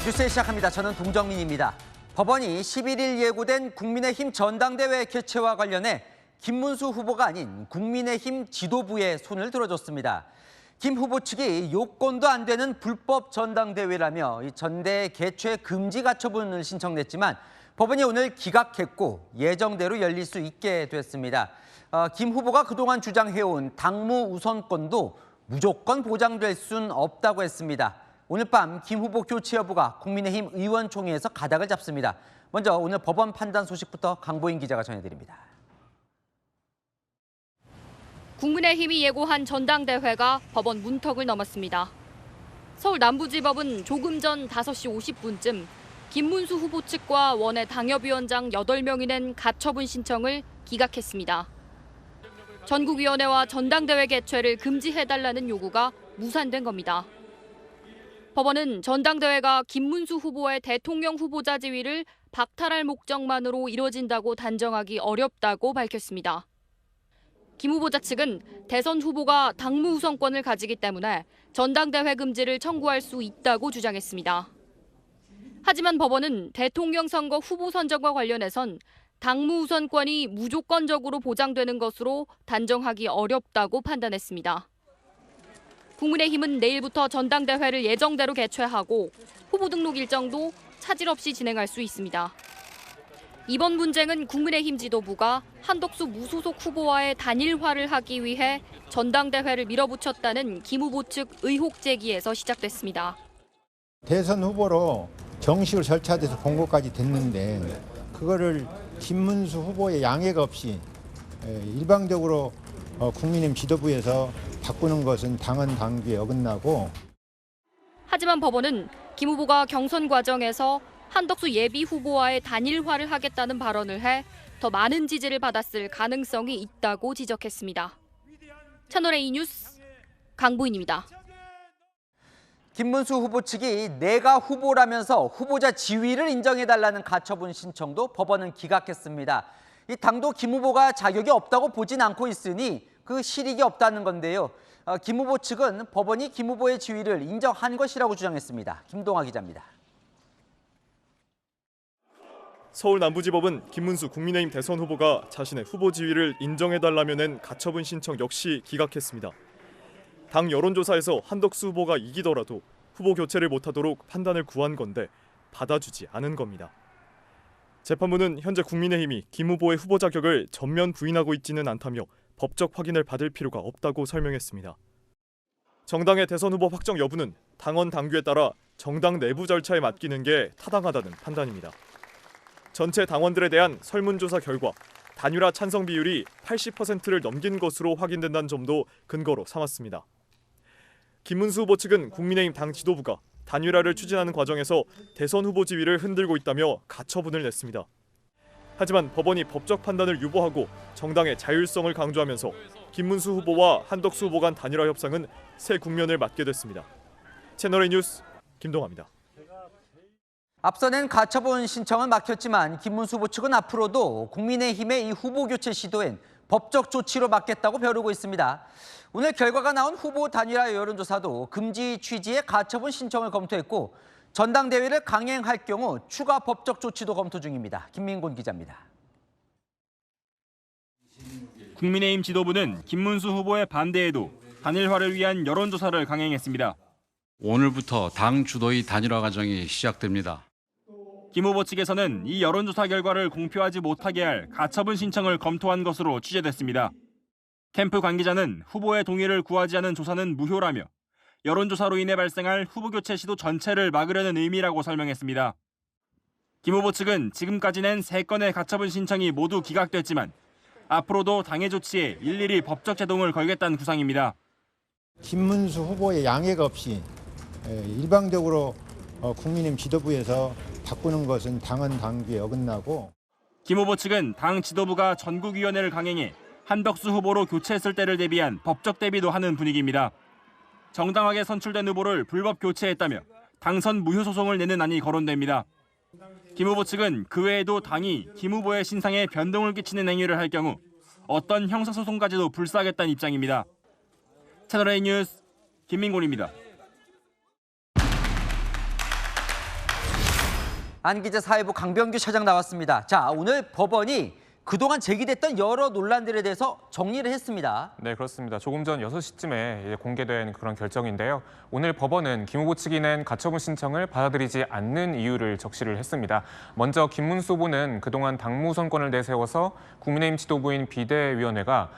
뉴스 시작합니다. 저는 동정민입니다. 법원이 11일 예고된 국민의힘 전당대회 개최와 관련해 김문수 후보가 아닌 국민의힘 지도부의 손을 들어줬습니다. 김 후보 측이 요건도 안 되는 불법 전당대회라며 이 전대 개최 금지 가처분을 신청했지만 법원이 오늘 기각했고 예정대로 열릴 수 있게 됐습니다. 김 후보가 그동안 주장해온 당무 우선권도 무조건 보장될 순 없다고 했습니다. 오늘 밤 김 후보 교체 여부가 국민의힘 의원총회에서 가닥을 잡습니다. 먼저 오늘 법원 판단 소식부터 강보인 기자가 전해드립니다. 국민의힘이 예고한 전당대회가 법원 문턱을 넘었습니다. 서울 남부지법은 조금 전 5시 50분쯤 김문수 후보 측과 원외 당협위원장 8명이 낸 가처분 신청을 기각했습니다. 전국위원회와 전당대회 개최를 금지해달라는 요구가 무산된 겁니다. 법원은 전당대회가 김문수 후보의 대통령 후보자 지위를 박탈할 목적만으로 이뤄진다고 단정하기 어렵다고 밝혔습니다. 김 후보자 측은 대선 후보가 당무 우선권을 가지기 때문에 전당대회 금지를 청구할 수 있다고 주장했습니다. 하지만 법원은 대통령 선거 후보 선정과 관련해선 당무 우선권이 무조건적으로 보장되는 것으로 단정하기 어렵다고 판단했습니다. 국민의힘은 내일부터 전당대회를 예정대로 개최하고 후보 등록 일정도 차질 없이 진행할 수 있습니다. 이번 분쟁은 국민의힘 지도부가 한덕수 무소속 후보와의 단일화를 하기 위해 전당대회를 밀어붙였다는 김 후보 측 의혹 제기에서 시작됐습니다. 대선 후보로 정식으로 절차돼서 공고까지 됐는데 그거를 김문수 후보의 양해가 없이 일방적으로 국민의힘 지도부에서 바꾸는 것은 당헌 당규에 어긋나고. 하지만 법원은 김 후보가 경선 과정에서 한덕수 예비 후보와의 단일화를 하겠다는 발언을 해 더 많은 지지를 받았을 가능성이 있다고 지적했습니다. 채널A 뉴스 강보인입니다. 김문수 후보 측이 내가 후보라면서 후보자 지위를 인정해달라는 가처분 신청도 법원은 기각했습니다. 이 당도 김 후보가 자격이 없다고 보진 않고 있으니 그 실익이 없다는 건데요. 김 후보 측은 법원이 김 후보의 지위를 인정한 것이라고 주장했습니다. 김동아 기자입니다. 서울 남부지법은 김문수 국민의힘 대선 후보가 자신의 후보 지위를 인정해달라며 낸 가처분 신청 역시 기각했습니다. 당 여론조사에서 한덕수 후보가 이기더라도 후보 교체를 못하도록 판단을 구한 건데 받아주지 않은 겁니다. 재판부는 현재 국민의힘이 김 후보의 후보 자격을 전면 부인하고 있지는 않다며 법적 확인을 받을 필요가 없다고 설명했습니다. 정당의 대선 후보 확정 여부는 당헌 당규에 따라 정당 내부 절차에 맡기는 게 타당하다는 판단입니다. 전체 당원들에 대한 설문조사 결과 단일화 찬성 비율이 80%를 넘긴 것으로 확인된다는 점도 근거로 삼았습니다. 김문수 후보 측은 국민의힘 당 지도부가 단일화를 추진하는 과정에서 대선 후보 지위를 흔들고 있다며 가처분을 냈습니다. 하지만 법원이 법적 판단을 유보하고 정당의 자율성을 강조하면서 김문수 후보와 한덕수 후보 간 단일화 협상은 새 국면을 맞게 됐습니다. 채널A 뉴스 김동아입니다. 앞서 낸 가처분 신청은 막혔지만 김문수 후보 측은 앞으로도 국민의힘의 이 후보 교체 시도엔 법적 조치로 막겠다고 벼르고 있습니다. 오늘 결과가 나온 후보 단일화 여론조사도 금지 취지의 가처분 신청을 검토했고 전당대회를 강행할 경우 추가 법적 조치도 검토 중입니다. 김민곤 기자입니다. 국민의힘 지도부는 김문수 후보의 반대에도 단일화를 위한 여론조사를 강행했습니다. 오늘부터 당 주도의 단일화 과정이 시작됩니다. 김 후보 측에서는 이 여론조사 결과를 공표하지 못하게 할 가처분 신청을 검토한 것으로 취재됐습니다. 캠프 관계자는 후보의 동의를 구하지 않은 조사는 무효라며 여론조사로 인해 발생할 후보 교체 시도 전체를 막으려는 의미라고 설명했습니다. 김 후보 측은 지금까지 낸 3건의 가처분 신청이 모두 기각됐지만 앞으로도 당의 조치에 일일이 법적 제동을 걸겠다는 구상입니다. 김문수 후보의 양해가 없이 일방적으로 국민의힘 지도부에서 바꾸는 것은 당헌 당규에 어긋나고. 김 후보 측은 당 지도부가 전국위원회를 강행해 한덕수 후보로 교체했을 때를 대비한 법적 대비도 하는 분위기입니다. 정당하게 선출된 후보를 불법 교체했다며 당선 무효 소송을 내는 안이 거론됩니다. 김 후보 측은 그 외에도 당이 김 후보의 신상에 변동을 끼치는 행위를 할 경우 어떤 형사소송까지도 불사하겠다는 입장입니다. 채널A 뉴스 김민곤입니다. 안 기자 사회부 강병규 차장 나왔습니다. 자, 오늘 법원이 그동안 제기됐던 여러 논란들에 대해서 정리를 했습니다. 네, 그렇습니다. 조금 전 6시쯤에 공개된 그런 결정인데요. 오늘 법원은 김 후보 측이 낸 가처분 신청을 받아들이지 않는 이유를 적시를 했습니다. 먼저 김문수 후보는 그동안 당무 우선권을 내세워서 국민의힘 지도부인 비대위원회가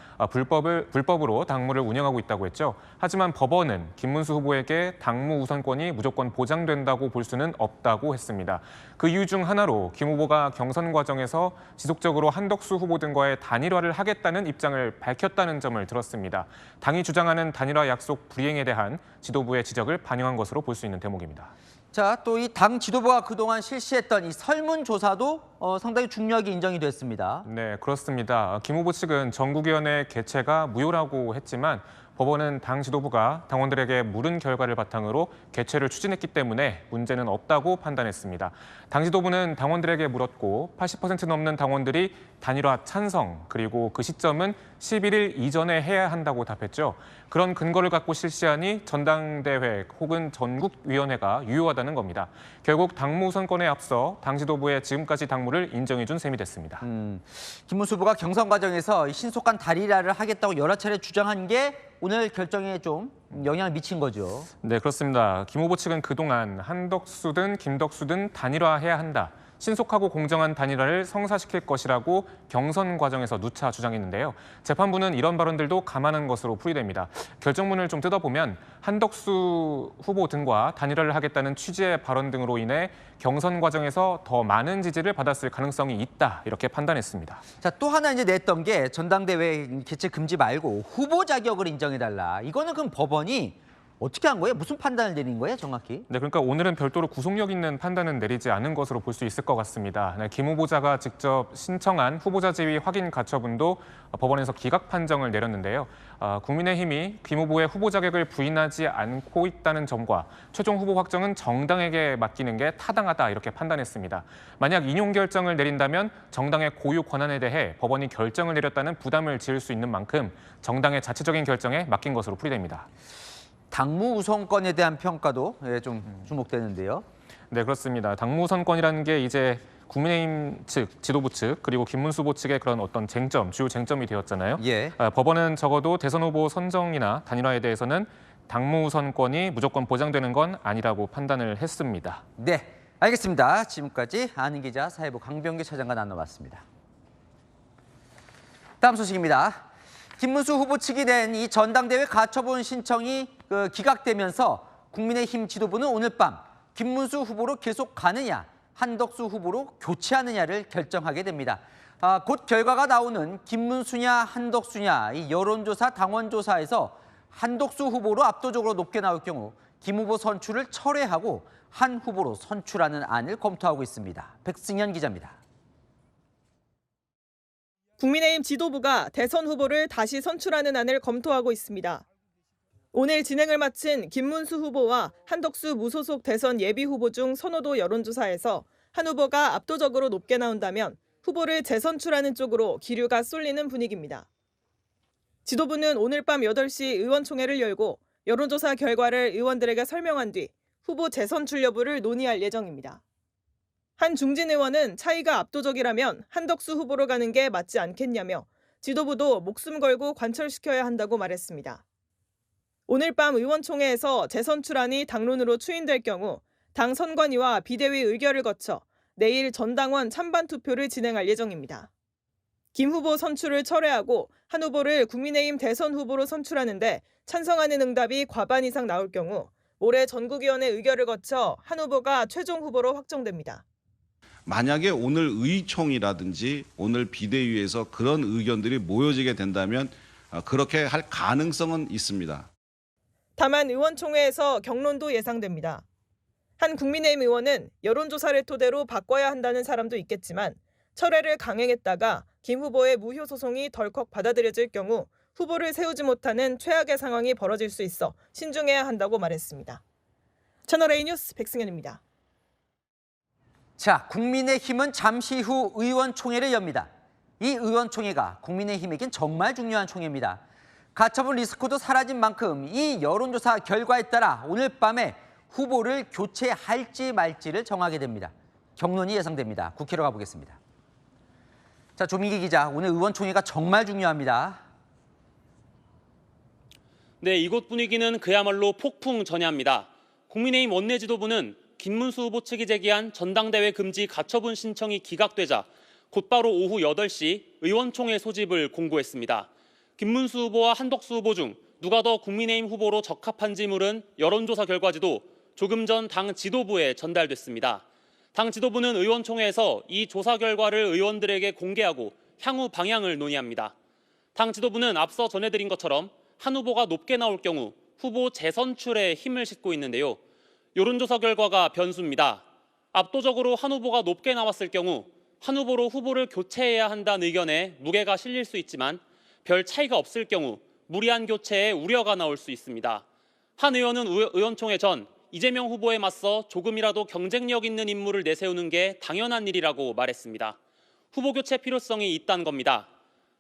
불법으로 당무를 운영하고 있다고 했죠. 하지만 법원은 김문수 후보에게 당무 우선권이 무조건 보장된다고 볼 수는 없다고 했습니다. 그 이유 중 하나로 김 후보가 경선 과정에서 지속적으로 한덕수 후보 등과의 단일화를 하겠다는 입장을 밝혔다는 점을 들었습니다. 당이 주장하는 단일화 약속 불이행에 대한 지도부의 지적을 반영한 것으로 볼 수 있는 대목입니다. 자, 또 이 당 지도부가 그동안 실시했던 이 설문조사도 상당히 중요하게 인정이 됐습니다. 네, 그렇습니다. 김 후보 측은 전국위원회 개최가 무효라고 했지만 법원은 당 지도부가 당원들에게 물은 결과를 바탕으로 개최를 추진했기 때문에 문제는 없다고 판단했습니다. 당 지도부는 당원들에게 물었고 80% 넘는 당원들이 단일화 찬성, 그리고 그 시점은 11일 이전에 해야 한다고 답했죠. 그런 근거를 갖고 실시하니 전당대회 혹은 전국위원회가 유효하다는 겁니다. 결국 당무 우선권에 앞서 당 지도부의 지금까지 당무를 인정해준 셈이 됐습니다. 김문수 후보가 경선 과정에서 이 신속한 단일화를 하겠다고 여러 차례 주장한 게 오늘 결정에 좀 영향을 미친 거죠. 네, 그렇습니다. 김 후보 측은 그동안 한덕수든 김덕수든 단일화해야 한다. 신속하고 공정한 단일화를 성사시킬 것이라고 경선 과정에서 누차 주장했는데요. 재판부는 이런 발언들도 감안한 것으로 풀이됩니다. 결정문을 좀 뜯어보면 한덕수 후보 등과 단일화를 하겠다는 취지의 발언 등으로 인해 경선 과정에서 더 많은 지지를 받았을 가능성이 있다, 이렇게 판단했습니다. 자, 또 하나 이제 냈던 게 전당대회 개최 금지 말고 후보 자격을 인정해달라. 이거는 그럼 법원이 어떻게 한 거예요? 무슨 판단을 내린 거예요, 정확히? 네, 그러니까 오늘은 별도로 구속력 있는 판단은 내리지 않은 것으로 볼 수 있을 것 같습니다. 네, 김 후보자가 직접 신청한 후보자 지위 확인 가처분도 법원에서 기각 판정을 내렸는데요. 국민의힘이 김 후보의 후보 자격을 부인하지 않고 있다는 점과 최종 후보 확정은 정당에게 맡기는 게 타당하다, 이렇게 판단했습니다. 만약 인용 결정을 내린다면 정당의 고유 권한에 대해 법원이 결정을 내렸다는 부담을 지을 수 있는 만큼 정당의 자체적인 결정에 맡긴 것으로 풀이됩니다. 당무 우선권에 대한 평가도 좀 주목되는데요. 네, 그렇습니다. 당무 우선권이라는 게 이제 국민의힘 측, 지도부 측, 그리고 김문수 후보 측의 그런 어떤 쟁점, 주요 쟁점이 되었잖아요. 예. 법원은 적어도 대선 후보 선정이나 단일화에 대해서는 당무 우선권이 무조건 보장되는 건 아니라고 판단을 했습니다. 네, 알겠습니다. 지금까지 아는 기자 사회부 강병규 차장과 나눠봤습니다. 다음 소식입니다. 김문수 후보 측이 낸 이 전당대회 가처분 신청이 기각되면서 국민의힘 지도부는 오늘 밤 김문수 후보로 계속 가느냐, 한덕수 후보로 교체하느냐를 결정하게 됩니다. 곧 결과가 나오는 김문수냐 한덕수냐 이 여론조사, 당원조사에서 한덕수 후보로 압도적으로 높게 나올 경우 김 후보 선출을 철회하고 한 후보로 선출하는 안을 검토하고 있습니다. 백승현 기자입니다. 국민의힘 지도부가 대선 후보를 다시 선출하는 안을 검토하고 있습니다. 오늘 진행을 마친 김문수 후보와 한덕수 무소속 대선 예비 후보 중 선호도 여론조사에서 한 후보가 압도적으로 높게 나온다면 후보를 재선출하는 쪽으로 기류가 쏠리는 분위기입니다. 지도부는 오늘 밤 8시 의원총회를 열고 여론조사 결과를 의원들에게 설명한 뒤 후보 재선출 여부를 논의할 예정입니다. 한 중진 의원은 차이가 압도적이라면 한덕수 후보로 가는 게 맞지 않겠냐며 지도부도 목숨 걸고 관철시켜야 한다고 말했습니다. 오늘 밤 의원총회에서 재선출안이 당론으로 추인될 경우 당 선관위와 비대위 의결을 거쳐 내일 전당원 찬반 투표를 진행할 예정입니다. 김 후보 선출을 철회하고 한 후보를 국민의힘 대선 후보로 선출하는데 찬성하는 응답이 과반 이상 나올 경우 올해 전국위원회 의결을 거쳐 한 후보가 최종 후보로 확정됩니다. 만약에 오늘 의총이라든지 오늘 비대위에서 그런 의견들이 모여지게 된다면 그렇게 할 가능성은 있습니다. 다만 의원총회에서 경론도 예상됩니다. 한 국민의힘 의원은 여론조사를 토대로 바꿔야 한다는 사람도 있겠지만 철회를 강행했다가 김 후보의 무효 소송이 덜컥 받아들여질 경우 후보를 세우지 못하는 최악의 상황이 벌어질 수 있어 신중해야 한다고 말했습니다. 채널A 뉴스 백승현입니다. 자, 국민의힘은 잠시 후 의원총회를 엽니다. 이 의원총회가 국민의힘에겐 정말 중요한 총회입니다. 가처분 리스크도 사라진 만큼 이 여론조사 결과에 따라 오늘 밤에 후보를 교체할지 말지를 정하게 됩니다. 경론이 예상됩니다. 국회로 가보겠습니다. 자, 조민기 기자, 오늘 의원총회가 정말 중요합니다. 네, 이곳 분위기는 그야말로 폭풍전야입니다. 국민의힘 원내지도부는 김문수 후보 측이 제기한 전당대회 금지 가처분 신청이 기각되자 곧바로 오후 8시 의원총회 소집을 공고했습니다. 김문수 후보와 한덕수 후보 중 누가 더 국민의힘 후보로 적합한지 물은 여론조사 결과지도 조금 전 당 지도부에 전달됐습니다. 당 지도부는 의원총회에서 이 조사 결과를 의원들에게 공개하고 향후 방향을 논의합니다. 당 지도부는 앞서 전해드린 것처럼 한 후보가 높게 나올 경우 후보 재선출에 힘을 싣고 있는데요. 여론조사 결과가 변수입니다. 압도적으로 한 후보가 높게 나왔을 경우 한 후보로 후보를 교체해야 한다는 의견에 무게가 실릴 수 있지만 별 차이가 없을 경우 무리한 교체에 우려가 나올 수 있습니다. 한 의원은 의원총회 전 이재명 후보에 맞서 조금이라도 경쟁력 있는 인물을 내세우는 게 당연한 일이라고 말했습니다. 후보 교체 필요성이 있다는 겁니다.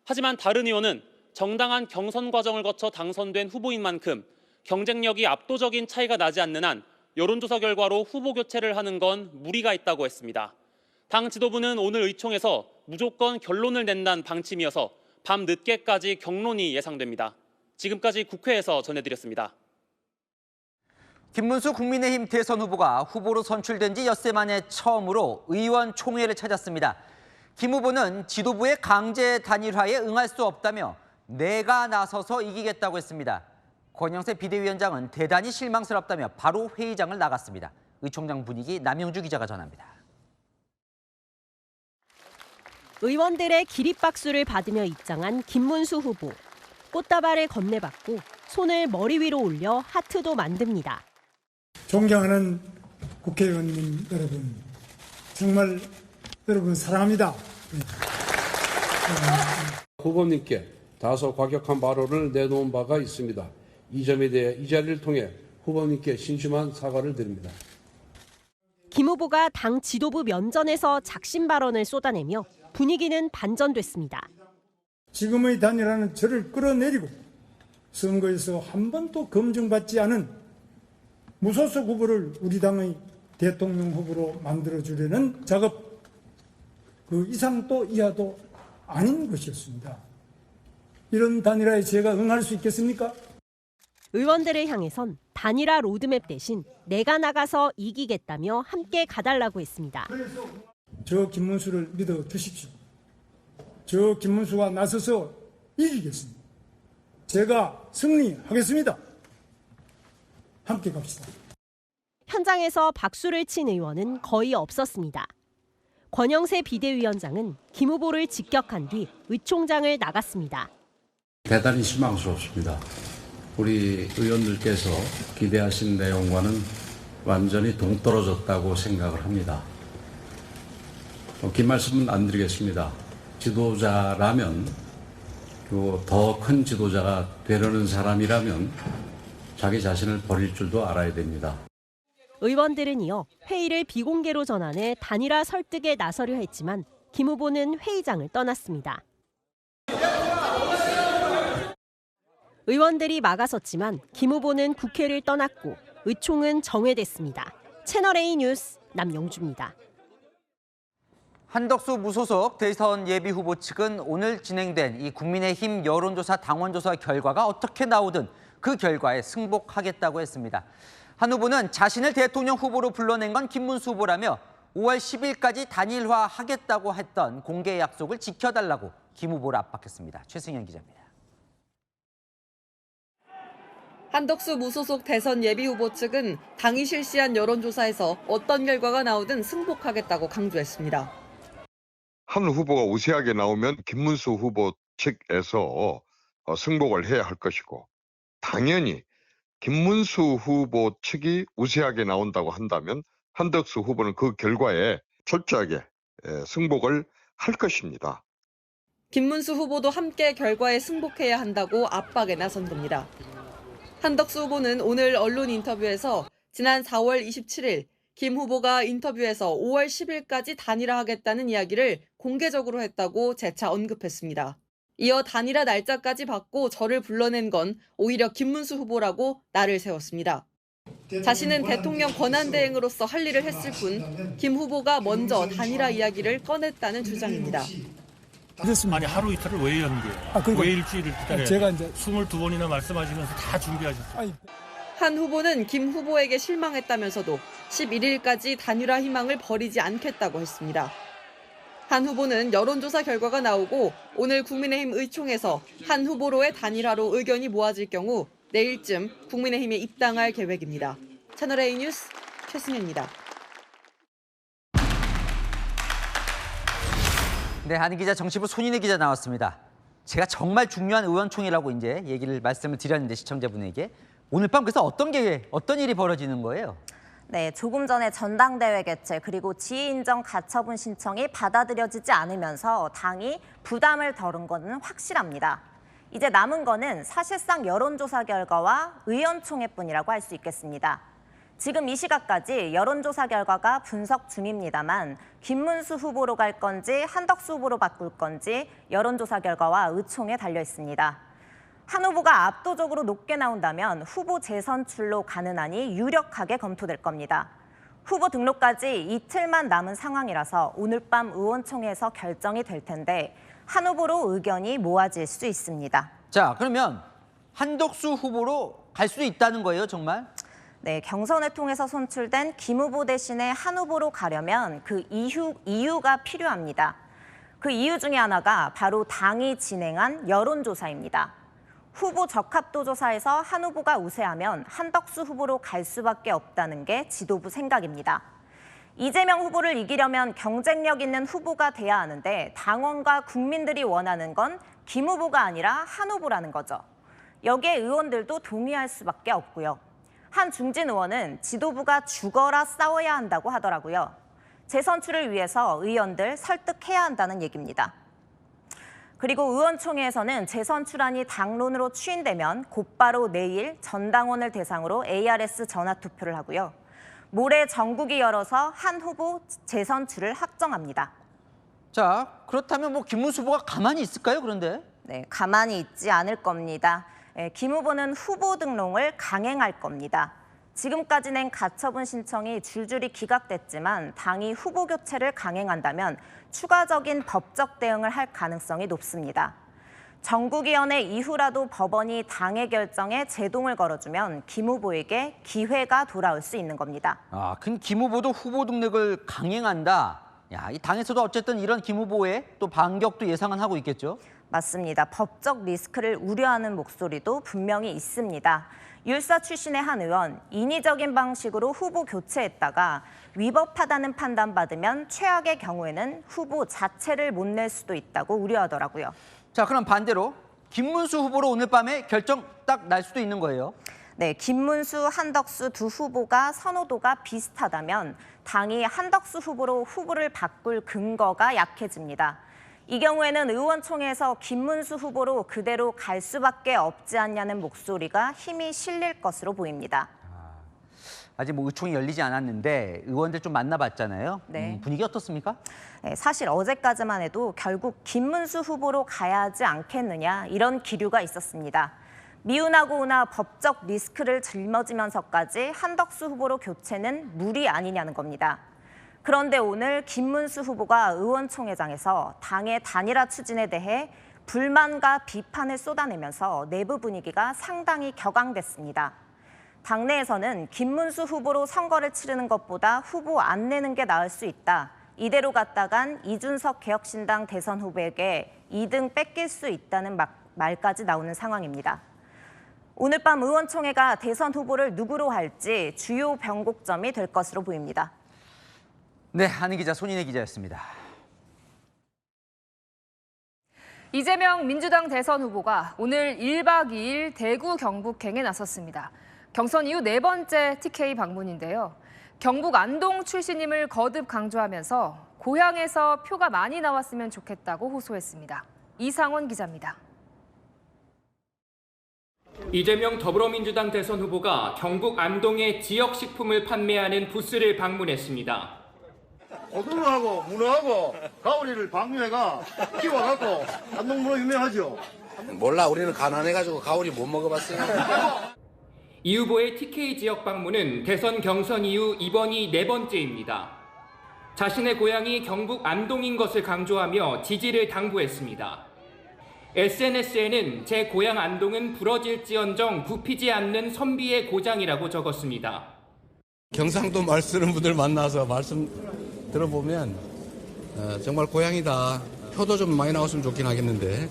하지만 다른 의원은 정당한 경선 과정을 거쳐 당선된 후보인 만큼 경쟁력이 압도적인 차이가 나지 않는 한 여론조사 결과로 후보 교체를 하는 건 무리가 있다고 했습니다. 당 지도부는 오늘 의총에서 무조건 결론을 낸다는 방침이어서 밤 늦게까지 경론이 예상됩니다. 지금까지 국회에서 전해드렸습니다. 김문수 국민의힘 대선 후보가 후보로 선출된 지 엿새 만에 처음으로 의원총회를 찾았습니다. 김 후보는 지도부의 강제 단일화에 응할 수 없다며 내가 나서서 이기겠다고 했습니다. 권영세 비대위원장은 대단히 실망스럽다며 바로 회의장을 나갔습니다. 의총장 분위기 남영주 기자가 전합니다. 의원들의 기립박수를 받으며 입장한 김문수 후보. 꽃다발을 건네받고 손을 머리 위로 올려 하트도 만듭니다. 존경하는 국회의원님 여러분, 정말 여러분 사랑합니다. 후보님께 다소 과격한 발언을 내놓은 바가 있습니다. 이 점에 대해 이 자리를 통해 후보님께 심심한 사과를 드립니다. 김 후보가 당 지도부 면전에서 작심 발언을 쏟아내며 분위기는 반전됐습니다. 지금의 단일화는 저를 끌어내리고 선거에서 한 번도 검증받지 않은 무소속 후보를 우리 당의 대통령 후보로 만들어주려는 작업, 그 이상도 이하도 아닌 것이었습니다. 이런 단일화에 제가 응할 수 있겠습니까? 의원들을 향해선 단일화 로드맵 대신 내가 나가서 이기겠다며 함께 가달라고 했습니다. 저 김문수를 믿어 주십시오. 저 김문수가 나서서 이기겠습니다. 제가 승리하겠습니다. 함께 갑시다. 현장에서 박수를 친 의원은 거의 없었습니다. 권영세 비대위원장은 김 후보를 직격한 뒤 의총장을 나갔습니다. 대단히 실망스럽습니다. 우리 의원들께서 기대하신 내용과는 완전히 동떨어졌다고 생각을 합니다. 긴 말씀은 안 드리겠습니다. 지도자라면, 그리고 더 큰 지도자가 되려는 사람이라면 자기 자신을 버릴 줄도 알아야 됩니다. 의원들은 이어 회의를 비공개로 전환해 단일화 설득에 나서려 했지만 김 후보는 회의장을 떠났습니다. 의원들이 막아섰지만 김 후보는 국회를 떠났고 의총은 정회됐습니다. 채널A 뉴스 남영주입니다. 한덕수 무소속 대선 예비후보 측은 오늘 진행된 이 국민의힘 여론조사 당원조사 결과가 어떻게 나오든 그 결과에 승복하겠다고 했습니다. 한 후보는 자신을 대통령 후보로 불러낸 건 김문수 후보라며 5월 10일까지 단일화하겠다고 했던 공개 약속을 지켜달라고 김 후보를 압박했습니다. 최승현 기자입니다. 한덕수 무소속 대선 예비후보 측은 당이 실시한 여론조사에서 어떤 결과가 나오든 승복하겠다고 강조했습니다. 한 후보가 우세하게 나오면 김문수 후보 측에서 승복을 해야 할 것이고, 당연히 김문수 후보 측이 우세하게 나온다고 한다면 한덕수 후보는 그 결과에 철저하게 승복을 할 것입니다. 김문수 후보도 함께 결과에 승복해야 한다고 압박에 나선 겁니다. 한덕수 후보는 오늘 언론 인터뷰에서 지난 4월 27일 김 후보가 인터뷰에서 5월 10일까지 단일화하겠다는 이야기를 공개적으로 했다고 재차 언급했습니다. 이어 단일화 날짜까지 받고 저를 불러낸 건 오히려 김문수 후보라고 날을 세웠습니다. 자신은 대통령 권한대행으로서 할 일을 했을 뿐 김 후보가 먼저 단일화 이야기를 꺼냈다는 주장입니다. 그렇습니다. 아니 하루 이틀을 왜 연기해요? 그러니까 왜 일주일을 기다려요? 제가 이제 22번이나 말씀하시면서 다 준비하셨어요. 한 후보는 김 후보에게 실망했다면서도 11일까지 단일화 희망을 버리지 않겠다고 했습니다. 한 후보는 여론조사 결과가 나오고 오늘 국민의힘 의총에서 한 후보로의 단일화로 의견이 모아질 경우 내일쯤 국민의힘에 입당할 계획입니다. 채널A 뉴스 최승현입니다. 네, 한희 기자, 정치부 손인혜 기자 나왔습니다. 제가 정말 중요한 의원총회라고 이제 말씀을 드렸는데 시청자분에게 오늘 밤 그래서 어떤 일이 벌어지는 거예요? 네, 조금 전에 전당대회 개최 그리고 지위 인정 가처분 신청이 받아들여지지 않으면서 당이 부담을 덜은 것은 확실합니다. 이제 남은 거는 사실상 여론조사 결과와 의원총회뿐이라고 할 수 있겠습니다. 지금 이 시각까지 여론조사 결과가 분석 중입니다만 김문수 후보로 갈 건지 한덕수 후보로 바꿀 건지 여론조사 결과와 의총에 달려 있습니다. 한 후보가 압도적으로 높게 나온다면 후보 재선출로 가는 안이 유력하게 검토될 겁니다. 후보 등록까지 이틀만 남은 상황이라서 오늘 밤 의원총회에서 결정이 될 텐데 한 후보로 의견이 모아질 수 있습니다. 자, 그러면 한덕수 후보로 갈 수도 있다는 거예요, 정말? 네, 경선을 통해서 선출된 김 후보 대신에 한 후보로 가려면 그 이유가 필요합니다. 그 이유 중에 하나가 바로 당이 진행한 여론조사입니다. 후보 적합도 조사에서 한 후보가 우세하면 한덕수 후보로 갈 수밖에 없다는 게 지도부 생각입니다. 이재명 후보를 이기려면 경쟁력 있는 후보가 돼야 하는데 당원과 국민들이 원하는 건 김 후보가 아니라 한 후보라는 거죠. 여기에 의원들도 동의할 수밖에 없고요. 한 중진 의원은 지도부가 죽어라 싸워야 한다고 하더라고요. 재선출을 위해서 의원들 설득해야 한다는 얘기입니다. 그리고 의원총회에서는 재선출안이 당론으로 추인되면 곧바로 내일 전당원을 대상으로 ARS 전화투표를 하고요. 모레 전국이 열어서 한 후보 재선출을 확정합니다. 자, 그렇다면 김문수 후보가 가만히 있을까요, 그런데? 네, 가만히 있지 않을 겁니다. 김 후보는 후보 등록을 강행할 겁니다. 지금까지 낸 가처분 신청이 줄줄이 기각됐지만 당이 후보 교체를 강행한다면 추가적인 법적 대응을 할 가능성이 높습니다. 전국위원회 이후라도 법원이 당의 결정에 제동을 걸어주면 김 후보에게 기회가 돌아올 수 있는 겁니다. 아, 큰 김 후보도 후보 등록을 강행한다. 야, 이 당에서도 어쨌든 이런 김 후보의 또 반격도 예상은 하고 있겠죠? 맞습니다. 법적 리스크를 우려하는 목소리도 분명히 있습니다. 율사 출신의 한 의원, 인위적인 방식으로 후보 교체했다가 위법하다는 판단받으면 최악의 경우에는 후보 자체를 못 낼 수도 있다고 우려하더라고요. 자, 그럼 반대로 김문수 후보로 오늘 밤에 결정 딱 날 수도 있는 거예요? 네, 김문수, 한덕수 두 후보가 선호도가 비슷하다면 당이 한덕수 후보로 후보를 바꿀 근거가 약해집니다. 이 경우에는 의원총회에서 김문수 후보로 그대로 갈 수밖에 없지 않냐는 목소리가 힘이 실릴 것으로 보입니다. 아직 의총이 열리지 않았는데 의원들 좀 만나봤잖아요. 네. 분위기 어떻습니까? 네, 사실 어제까지만 해도 결국 김문수 후보로 가야 하지 않겠느냐 이런 기류가 있었습니다. 미운하고 우나 법적 리스크를 짊어지면서까지 한덕수 후보로 교체는 무리 아니냐는 겁니다. 그런데 오늘 김문수 후보가 의원총회장에서 당의 단일화 추진에 대해 불만과 비판을 쏟아내면서 내부 분위기가 상당히 격앙됐습니다. 당내에서는 김문수 후보로 선거를 치르는 것보다 후보 안 내는 게 나을 수 있다. 이대로 갔다간 이준석 개혁신당 대선 후보에게 2등 뺏길 수 있다는 말까지 나오는 상황입니다. 오늘 밤 의원총회가 대선 후보를 누구로 할지 주요 변곡점이 될 것으로 보입니다. 네, 한희 기자, 손인혜 기자였습니다. 이재명 민주당 대선 후보가 오늘 1박 2일 대구 경북행에 나섰습니다. 경선 이후 4번째 TK 방문인데요. 경북 안동 출신임을 거듭 강조하면서 고향에서 표가 많이 나왔으면 좋겠다고 호소했습니다. 이상원 기자입니다. 이재명 더불어민주당 대선 후보가 경북 안동에 지역식품을 판매하는 부스를 방문했습니다. 고등어하고 문어하고 가오리를 방류해가 키워갖고 안동 문어 유명하죠? 몰라, 우리는 가난해가지고 가오리 못 먹어봤어요. 이 후보의 TK 지역 방문은 대선 경선 이후 이번이 4번째입니다. 자신의 고향이 경북 안동인 것을 강조하며 지지를 당부했습니다. SNS에는 제 고향 안동은 부러질지언정 굽히지 않는 선비의 고장이라고 적었습니다. 경상도 말 쓰는 분들 만나서 말씀 들어보면 정말 고향이다. 표도 좀 많이 나왔으면 좋긴 하겠는데.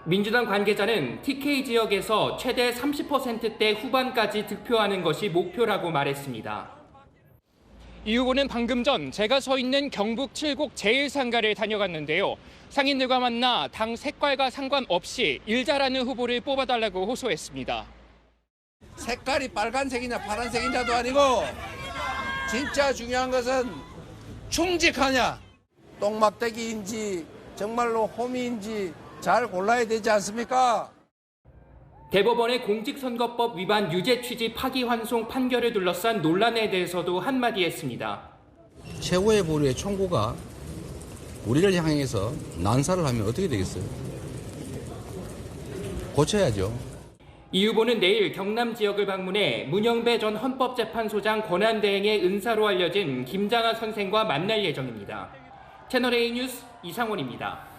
민주당 관계자는 TK 지역에서 최대 30%대 후반까지 득표하는 것이 목표라고 말했습니다. 이 후보는 방금 전 제가 서 있는 경북 칠곡 제1상가를 다녀갔는데요. 상인들과 만나 당 색깔과 상관없이 일 잘하는 후보를 뽑아달라고 호소했습니다. 색깔이 빨간색이냐 파란색이냐도 아니고 진짜 중요한 것은 충직하냐, 똥막대기인지 정말로 호미인지 잘 골라야 되지 않습니까? 대법원의 공직선거법 위반 유죄 취지 파기환송 판결을 둘러싼 논란에 대해서도 한마디 했습니다. 최고의 보루의 총구가 우리를 향해서 난사를 하면 어떻게 되겠어요? 고쳐야죠. 이 후보는 내일 경남 지역을 방문해 문영배 전 헌법재판소장 권한대행의 은사로 알려진 김장하 선생과 만날 예정입니다. 채널A 뉴스 이상원입니다.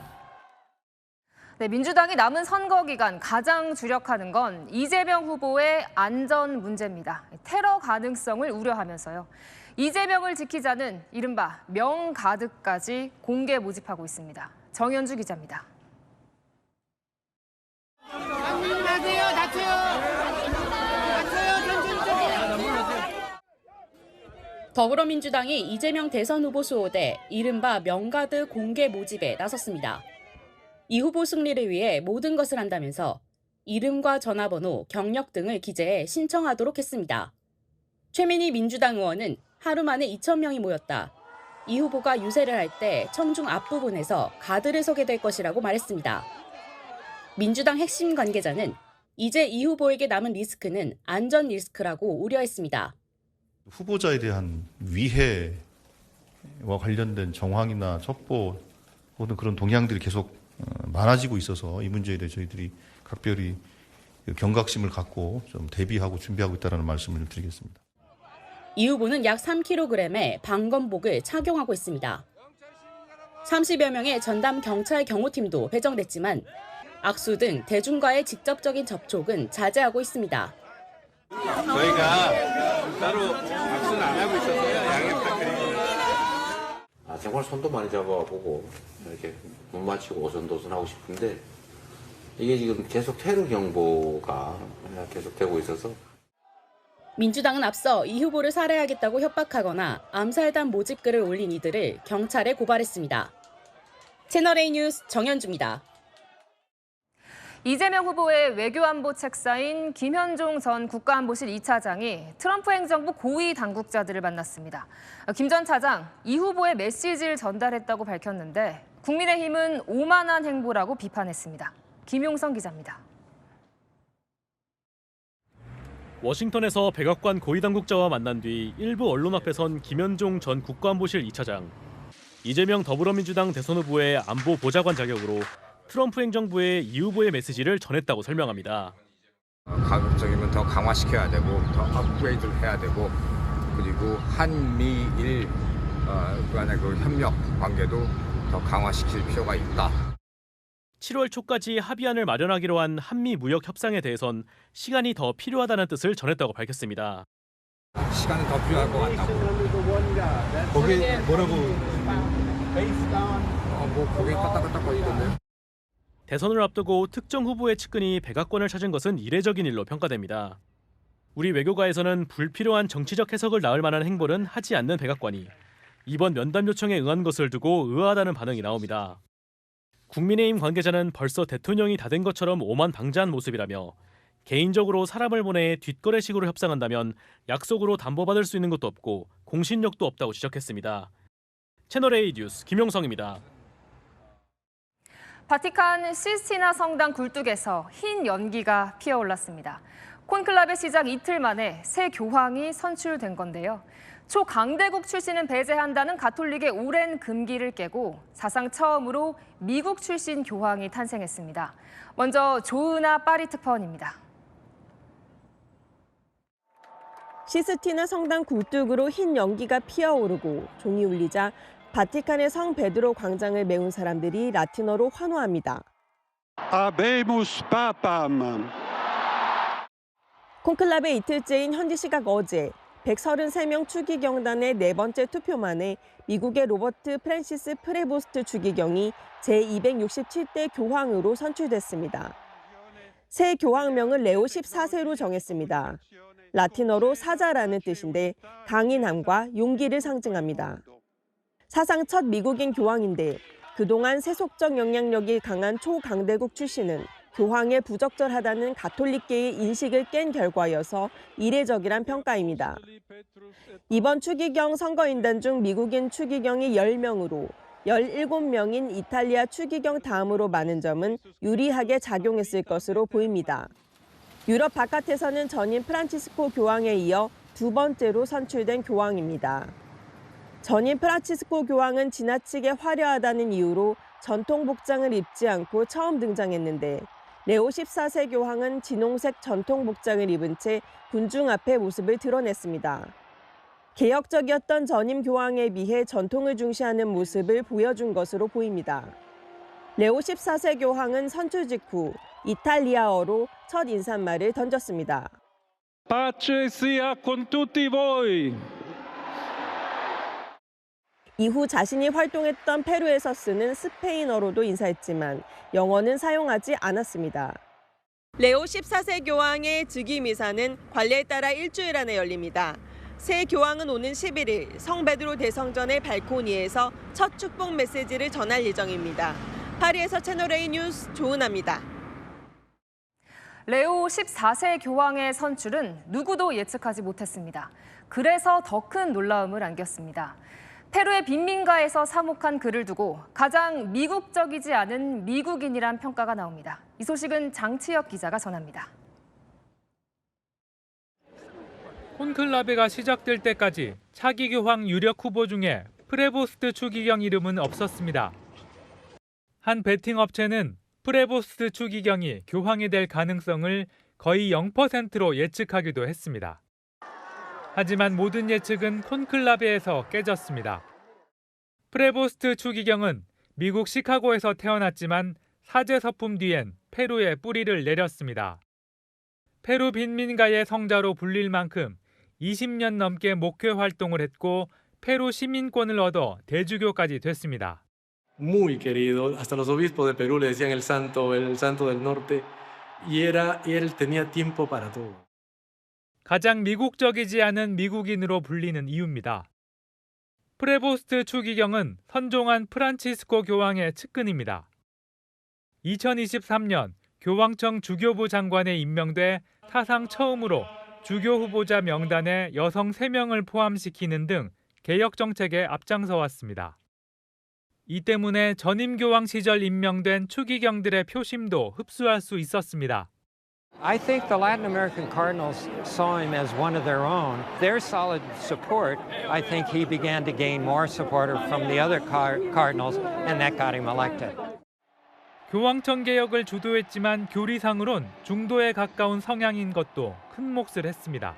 네, 민주당이 남은 선거 기간 가장 주력하는 건 이재명 후보의 안전 문제입니다. 테러 가능성을 우려하면서요. 이재명을 지키자는 이른바 명가드까지 공개 모집하고 있습니다. 정현주 기자입니다. 더불어민주당이 이재명 대선 후보 수호대 이른바 명가드 공개 모집에 나섰습니다. 이 후보 승리를 위해 모든 것을 한다면서 이름과 전화번호, 경력 등을 기재해 신청하도록 했습니다. 최민희 민주당 의원은 하루 만에 2,000명이 모였다. 이 후보가 유세를 할 때 청중 앞부분에서 가드를 서게 될 것이라고 말했습니다. 민주당 핵심 관계자는 이제 이 후보에게 남은 리스크는 안전 리스크라고 우려했습니다. 후보자에 대한 위해와 관련된 정황이나 첩보 혹은 그런 동향들이 계속 많아지고 있어서 이 문제에 대해 저희들이 각별히 경각심을 갖고 좀 대비하고 준비하고 있다는 말씀을 드리겠습니다. 이 후보는 약 3kg의 방검복을 착용하고 있습니다. 30여 명의 전담 경찰 경호팀도 배정됐지만 악수 등 대중과의 직접적인 접촉은 자제하고 있습니다. 저희가 따로 악수는 안 하고 있었어요. 양해 부탁드립니다. 정말 손도 많이 잡아보고 이렇게 못 맞추고 오손도손하고 싶은데 이게 지금 계속 테러 경보가 계속되고 있어서 민주당은 앞서 이 후보를 살해하겠다고 협박하거나 암살단 모집글을 올린 이들을 경찰에 고발했습니다. 채널A 뉴스 정현주입니다. 이재명 후보의 외교안보 책사인 김현종 전 국가안보실 2차장이 트럼프 행정부 고위 당국자들을 만났습니다. 김 전 차장, 이 후보의 메시지를 전달했다고 밝혔는데 국민의힘은 오만한 행보라고 비판했습니다. 김용성 기자입니다. 워싱턴에서 백악관 고위 당국자와 만난 뒤 일부 언론 앞에 선 김현종 전 국가안보실 2차장. 이재명 더불어민주당 대선 후보의 안보 보좌관 자격으로 트럼프 행정부의 이 후보의 메시지를 전했다고 설명합니다. 가급적이면 더 강화시켜야 되고 더 업그레이드를 해야 되고 그리고 한미일 간의 그 협력 관계도 더 강화시킬 필요가 있다. 7월 초까지 합의안을 마련하기로 한 한미 무역 협상에 대해선 시간이 더 필요하다는 뜻을 전했다고 밝혔습니다. 시간이 더 필요할 것 같다고. 거기에 뭐라고? 거기 까딱까딱거리던데요. 대선을 앞두고 특정 후보의 측근이 백악관을 찾은 것은 이례적인 일로 평가됩니다. 우리 외교가에서는 불필요한 정치적 해석을 낳을 만한 행보는 하지 않는 백악관이 이번 면담 요청에 응한 것을 두고 의아하다는 반응이 나옵니다. 국민의힘 관계자는 벌써 대통령이 다 된 것처럼 오만방자한 모습이라며 개인적으로 사람을 보내 뒷거래식으로 협상한다면 약속으로 담보받을 수 있는 것도 없고 공신력도 없다고 지적했습니다. 채널A 뉴스 김용성입니다. 바티칸 시스티나 성당 굴뚝에서 흰 연기가 피어올랐습니다. 콘클라베 시작 이틀 만에 새 교황이 선출된 건데요. 초강대국 출신은 배제한다는 가톨릭의 오랜 금기를 깨고 사상 처음으로 미국 출신 교황이 탄생했습니다. 먼저 조은아 파리 특파원입니다. 시스티나 성당 굴뚝으로 흰 연기가 피어오르고 종이 울리자 바티칸의 성 베드로 광장을 메운 사람들이 라틴어로 환호합니다. Habemus Papam. 콘클라베 이틀째인 현지 시각 어제 133명 추기경단의 네 번째 투표 만에 미국의 로버트 프랜시스 프레보스트 추기경이 제267대 교황으로 선출됐습니다. 새 교황명은 레오 14세로 정했습니다. 라틴어로 사자라는 뜻인데 강인함과 용기를 상징합니다. 사상 첫 미국인 교황인데 그동안 세속적 영향력이 강한 초강대국 출신은 교황에 부적절하다는 가톨릭계의 인식을 깬 결과여서 이례적이란 평가입니다. 이번 추기경 선거인단 중 미국인 추기경이 10명으로 17명인 이탈리아 추기경 다음으로 많은 점은 유리하게 작용했을 것으로 보입니다. 유럽 바깥에서는 전임 프란치스코 교황에 이어 두 번째로 선출된 교황입니다. 전임 프란치스코 교황은 지나치게 화려하다는 이유로 전통 복장을 입지 않고 처음 등장했는데 레오 14세 교황은 진홍색 전통 복장을 입은 채 군중 앞에 모습을 드러냈습니다. 개혁적이었던 전임 교황에 비해 전통을 중시하는 모습을 보여준 것으로 보입니다. 레오 14세 교황은 선출 직후 이탈리아어로 첫 인사말을 던졌습니다. Pace sia con tutti voi. 이후 자신이 활동했던 페루에서 쓰는 스페인어로도 인사했지만 영어는 사용하지 않았습니다. 레오 14세 교황의 즉위미사는 관례에 따라 일주일 안에 열립니다. 새 교황은 오는 11일 성 베드로 대성전의 발코니에서 첫 축복 메시지를 전할 예정입니다. 파리에서 채널A 뉴스 조은아입니다. 레오 14세 교황의 선출은 누구도 예측하지 못했습니다. 그래서 더 큰 놀라움을 안겼습니다. 페루의 빈민가에서 사목한 그를 두고 가장 미국적이지 않은 미국인이란 평가가 나옵니다. 이 소식은 장치혁 기자가 전합니다. 콘클라베가 시작될 때까지 차기 교황 유력 후보 중에 프레보스트 추기경 이름은 없었습니다. 한 베팅 업체는 프레보스트 추기경이 교황이 될 가능성을 거의 0%로 예측하기도 했습니다. 하지만 모든 예측은 콘클라베에서 깨졌습니다. 프레보스트 추기경은 미국 시카고에서 태어났지만 사제 서품 뒤엔 페루에 뿌리를 내렸습니다. 페루 빈민가의 성자로 불릴 만큼 20년 넘게 목회 활동을 했고 페루 시민권을 얻어 대주교까지 됐습니다. Muy querido, hasta los obispos de Perú le decían el santo del norte, y él tenía tiempo para todo. 가장 미국적이지 않은 미국인으로 불리는 이유입니다. 프레보스트 추기경은 선종한 프란치스코 교황의 측근입니다. 2023년 교황청 주교부 장관에 임명돼 사상 처음으로 주교 후보자 명단에 여성 3명을 포함시키는 등 개혁 정책에 앞장서 왔습니다. 이 때문에 전임 교황 시절 임명된 추기경들의 표심도 흡수할 수 있었습니다. I think the Latin American cardinals saw him as one of their own. Their solid support, I think he began to gain more support from the other cardinals, and that got him elected. 교황청 개혁을 주도했지만 교리상으론 중도에 가까운 성향인 것도 큰 몫을 했습니다.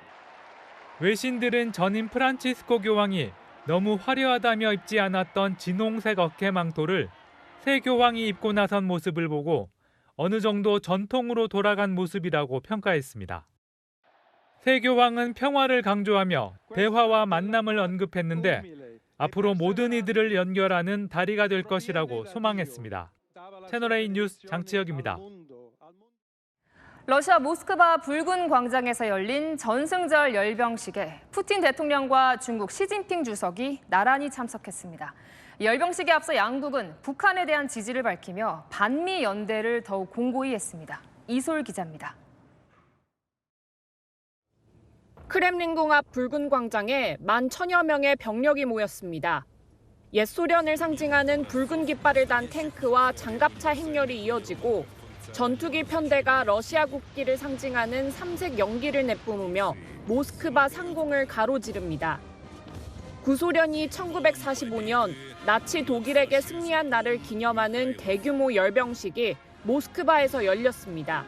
외신들은 전임 프란치스코 교황이 너무 화려하다며 입지 않았던 진홍색 어깨 망토를 새 교황이 입고 나선 모습을 보고 어느 정도 전통으로 돌아간 모습이라고 평가했습니다. 새 교황은 평화를 강조하며 대화와 만남을 언급했는데 앞으로 모든 이들을 연결하는 다리가 될 것이라고 소망했습니다. 채널A 뉴스 장치혁입니다. 러시아 모스크바 붉은 광장에서 열린 전승절 열병식에 푸틴 대통령과 중국 시진핑 주석이 나란히 참석했습니다. 열병식에 앞서 양국은 북한에 대한 지지를 밝히며 반미 연대를 더욱 공고히 했습니다. 이솔 기자입니다. 크렘린궁 앞 붉은 광장에 11,000여 명의 병력이 모였습니다. 옛 소련을 상징하는 붉은 깃발을 단 탱크와 장갑차 행렬이 이어지고 전투기 편대가 러시아 국기를 상징하는 삼색 연기를 내뿜으며 모스크바 상공을 가로지릅니다. 구소련이 1945년 나치 독일에게 승리한 날을 기념하는 대규모 열병식이 모스크바에서 열렸습니다.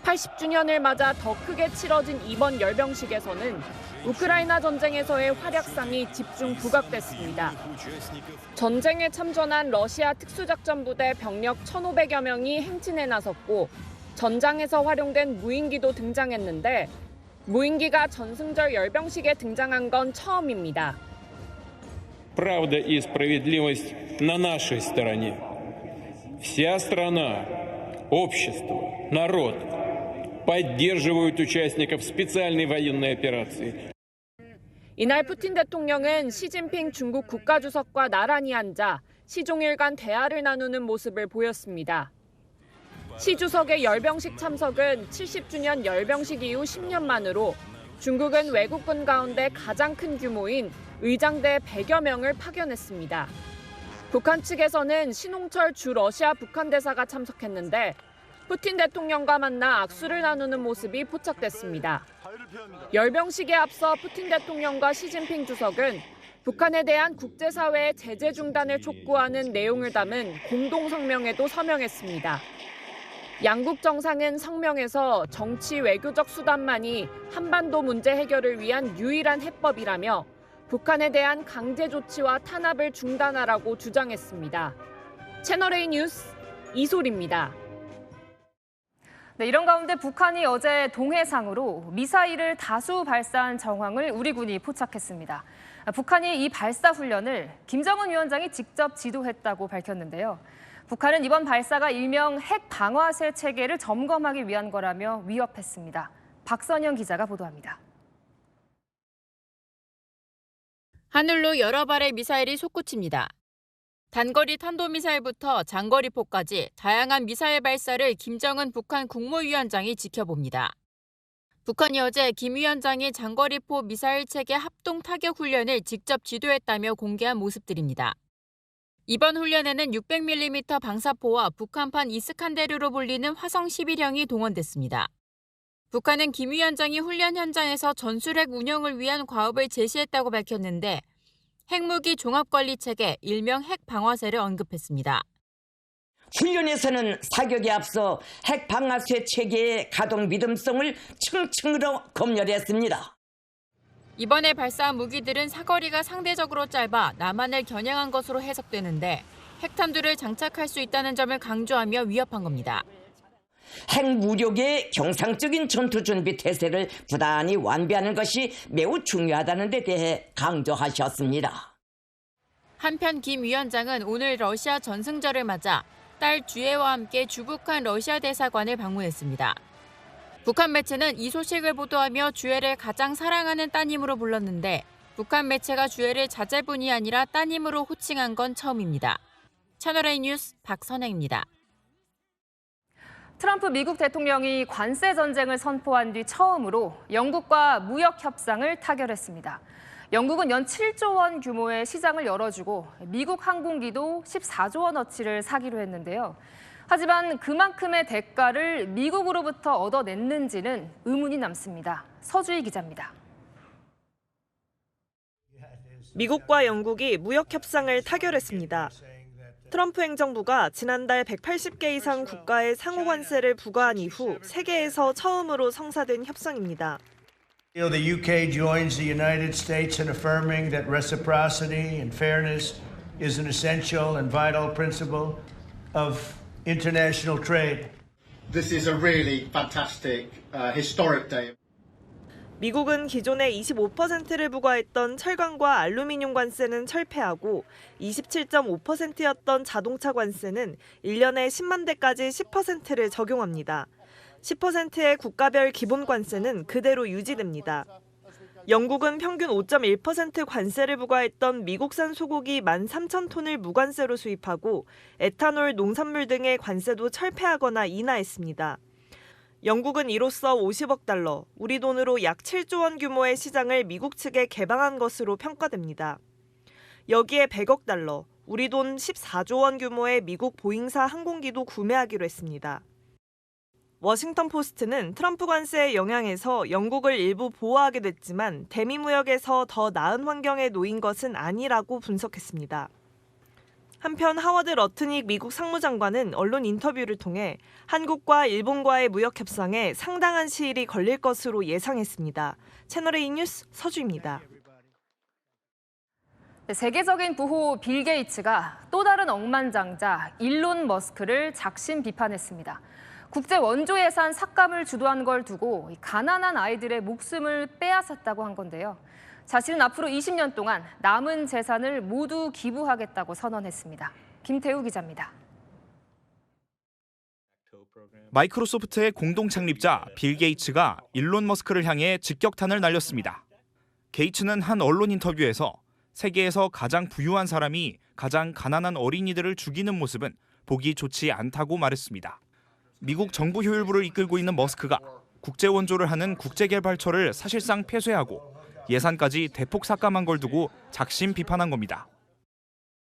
80주년을 맞아 더 크게 치러진 이번 열병식에서는 우크라이나 전쟁에서의 활약상이 집중 부각됐습니다. 전쟁에 참전한 러시아 특수작전부대 병력 1,500여 명이 행진에 나섰고 전장에서 활용된 무인기도 등장했는데 무인기가 전승절 열병식에 등장한 건 처음입니다. Правда и справедливость на нашей стороне. Вся страна, общество, народ поддерживают участников специальной военной операции. 이날 푸틴 대통령은 시진핑 중국 국가주석과 나란히 앉아 시종일관 대화를 나누는 모습을 보였습니다. 시 주석의 열병식 참석은 70주년 열병식 이후 10년 만으로 중국은 외국군 가운데 가장 큰 규모인 의장대 100여 명을 파견했습니다. 북한 측에서는 신홍철 주 러시아 북한 대사가 참석했는데 푸틴 대통령과 만나 악수를 나누는 모습이 포착됐습니다. 열병식에 앞서 푸틴 대통령과 시진핑 주석은 북한에 대한 국제사회의 제재 중단을 촉구하는 내용을 담은 공동성명에도 서명했습니다. 양국 정상은 성명에서 정치 외교적 수단만이 한반도 문제 해결을 위한 유일한 해법이라며 북한에 대한 강제 조치와 탄압을 중단하라고 주장했습니다. 채널A 뉴스 이소리입니다. 네, 이런 가운데 북한이 어제 동해상으로 미사일을 다수 발사한 정황을 우리 군이 포착했습니다. 북한이 이 발사 훈련을 김정은 위원장이 직접 지도했다고 밝혔는데요. 북한은 이번 발사가 일명 핵 방아쇠 체계를 점검하기 위한 거라며 위협했습니다. 박선영 기자가 보도합니다. 하늘로 여러 발의 미사일이 솟구칩니다. 단거리 탄도미사일부터 장거리포까지 다양한 미사일 발사를 김정은 북한 국무위원장이 지켜봅니다. 북한이 어제 김 위원장이 장거리포 미사일 체계 합동 타격 훈련을 직접 지도했다며 공개한 모습들입니다. 이번 훈련에는 600mm 방사포와 북한판 이스칸데르로 불리는 화성 11형이 동원됐습니다. 북한은 김 위원장이 훈련 현장에서 전술핵 운영을 위한 과업을 제시했다고 밝혔는데 핵무기 종합관리체계 일명 핵방아쇠를 언급했습니다. 훈련에서는 사격에 앞서 핵방아쇠 체계의 가동 믿음성을 층층으로 검열했습니다. 이번에 발사한 무기들은 사거리가 상대적으로 짧아 남한을 겨냥한 것으로 해석되는데 핵탄두를 장착할 수 있다는 점을 강조하며 위협한 겁니다. 핵무력의 정상적인 전투준비 태세를 부단히 완비하는 것이 매우 중요하다는 데 대해 강조하셨습니다. 한편 김 위원장은 오늘 러시아 전승절을 맞아 딸 주애와 함께 주북한 러시아 대사관을 방문했습니다. 북한 매체는 이 소식을 보도하며 주애를 가장 사랑하는 따님으로 불렀는데 북한 매체가 주애를 자제분이 아니라 따님으로 호칭한 건 처음입니다. 채널A 뉴스 박선행입니다. 트럼프 미국 대통령이 관세 전쟁을 선포한 뒤 처음으로 영국과 무역 협상을 타결했습니다. 영국은 연 7조 원 규모의 시장을 열어주고 미국 항공기도 14조 원어치를 사기로 했는데요. 하지만 그만큼의 대가를 미국으로부터 얻어냈는지는 의문이 남습니다. 서주희 기자입니다. 미국과 영국이 무역 협상을 타결했습니다. 트럼프 행정부가 지난달 180개 이상 국가에 상호 관세를 부과한 이후 세계에서 처음으로 성사된 협상입니다. The UK joins the United States in affirming that reciprocity and fairness is an essential and vital principle of international trade. This is a really fantastic, historic day. 미국은 기존에 25%를 부과했던 철강과 알루미늄 관세는 철폐하고 27.5%였던 자동차 관세는 1년에 10만 대까지 10%를 적용합니다. 10%의 국가별 기본 관세는 그대로 유지됩니다. 영국은 평균 5.1% 관세를 부과했던 미국산 소고기 13,000톤을 무관세로 수입하고 에탄올, 농산물 등의 관세도 철폐하거나 인하했습니다. 영국은 이로써 50억 달러, 우리 돈으로 약 7조 원 규모의 시장을 미국 측에 개방한 것으로 평가됩니다. 여기에 100억 달러, 우리 돈 14조 원 규모의 미국 보잉사 항공기도 구매하기로 했습니다. 워싱턴 포스트는 트럼프 관세의 영향에서 영국을 일부 보호하게 됐지만 대미 무역에서 더 나은 환경에 놓인 것은 아니라고 분석했습니다. 한편 하워드 러트닉 미국 상무장관은 언론 인터뷰를 통해 한국과 일본과의 무역 협상에 상당한 시일이 걸릴 것으로 예상했습니다. 채널A 뉴스 서주입니다. 세계적인 부호 빌 게이츠가 또 다른 억만장자 일론 머스크를 작심 비판했습니다. 국제 원조 예산 삭감을 주도한 걸 두고 가난한 아이들의 목숨을 빼앗았다고 한 건데요. 자신은 앞으로 20년 동안 남은 재산을 모두 기부하겠다고 선언했습니다. 김태우 기자입니다. 마이크로소프트의 공동 창립자 빌 게이츠가 일론 머스크를 향해 직격탄을 날렸습니다. 게이츠는 한 언론 인터뷰에서 세계에서 가장 부유한 사람이 가장 가난한 어린이들을 죽이는 모습은 보기 좋지 않다고 말했습니다. 미국 정부 효율부를 이끌고 있는 머스크가 국제 원조를 하는 국제개발처를 사실상 폐쇄하고 예산까지 대폭 삭감한 걸 두고 작심 비판한 겁니다.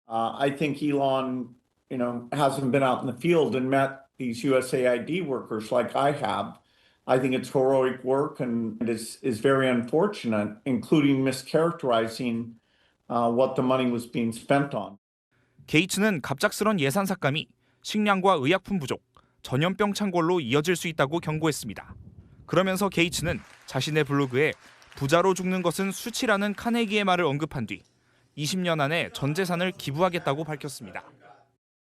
I think Elon, hasn't been out in the field and met these USAID workers like I have. I think it's heroic work and it is very unfortunate, including mischaracterizing what the money was being spent on. 게이츠는 갑작스런 예산 삭감이 식량과 의약품 부족, 전염병 창궐로 이어질 수 있다고 경고했습니다. 그러면서 게이츠는 자신의 블로그에 부자로 죽는 것은 수치라는 카네기의 말을 언급한 뒤 20년 안에 전 재산을 기부하겠다고 밝혔습니다.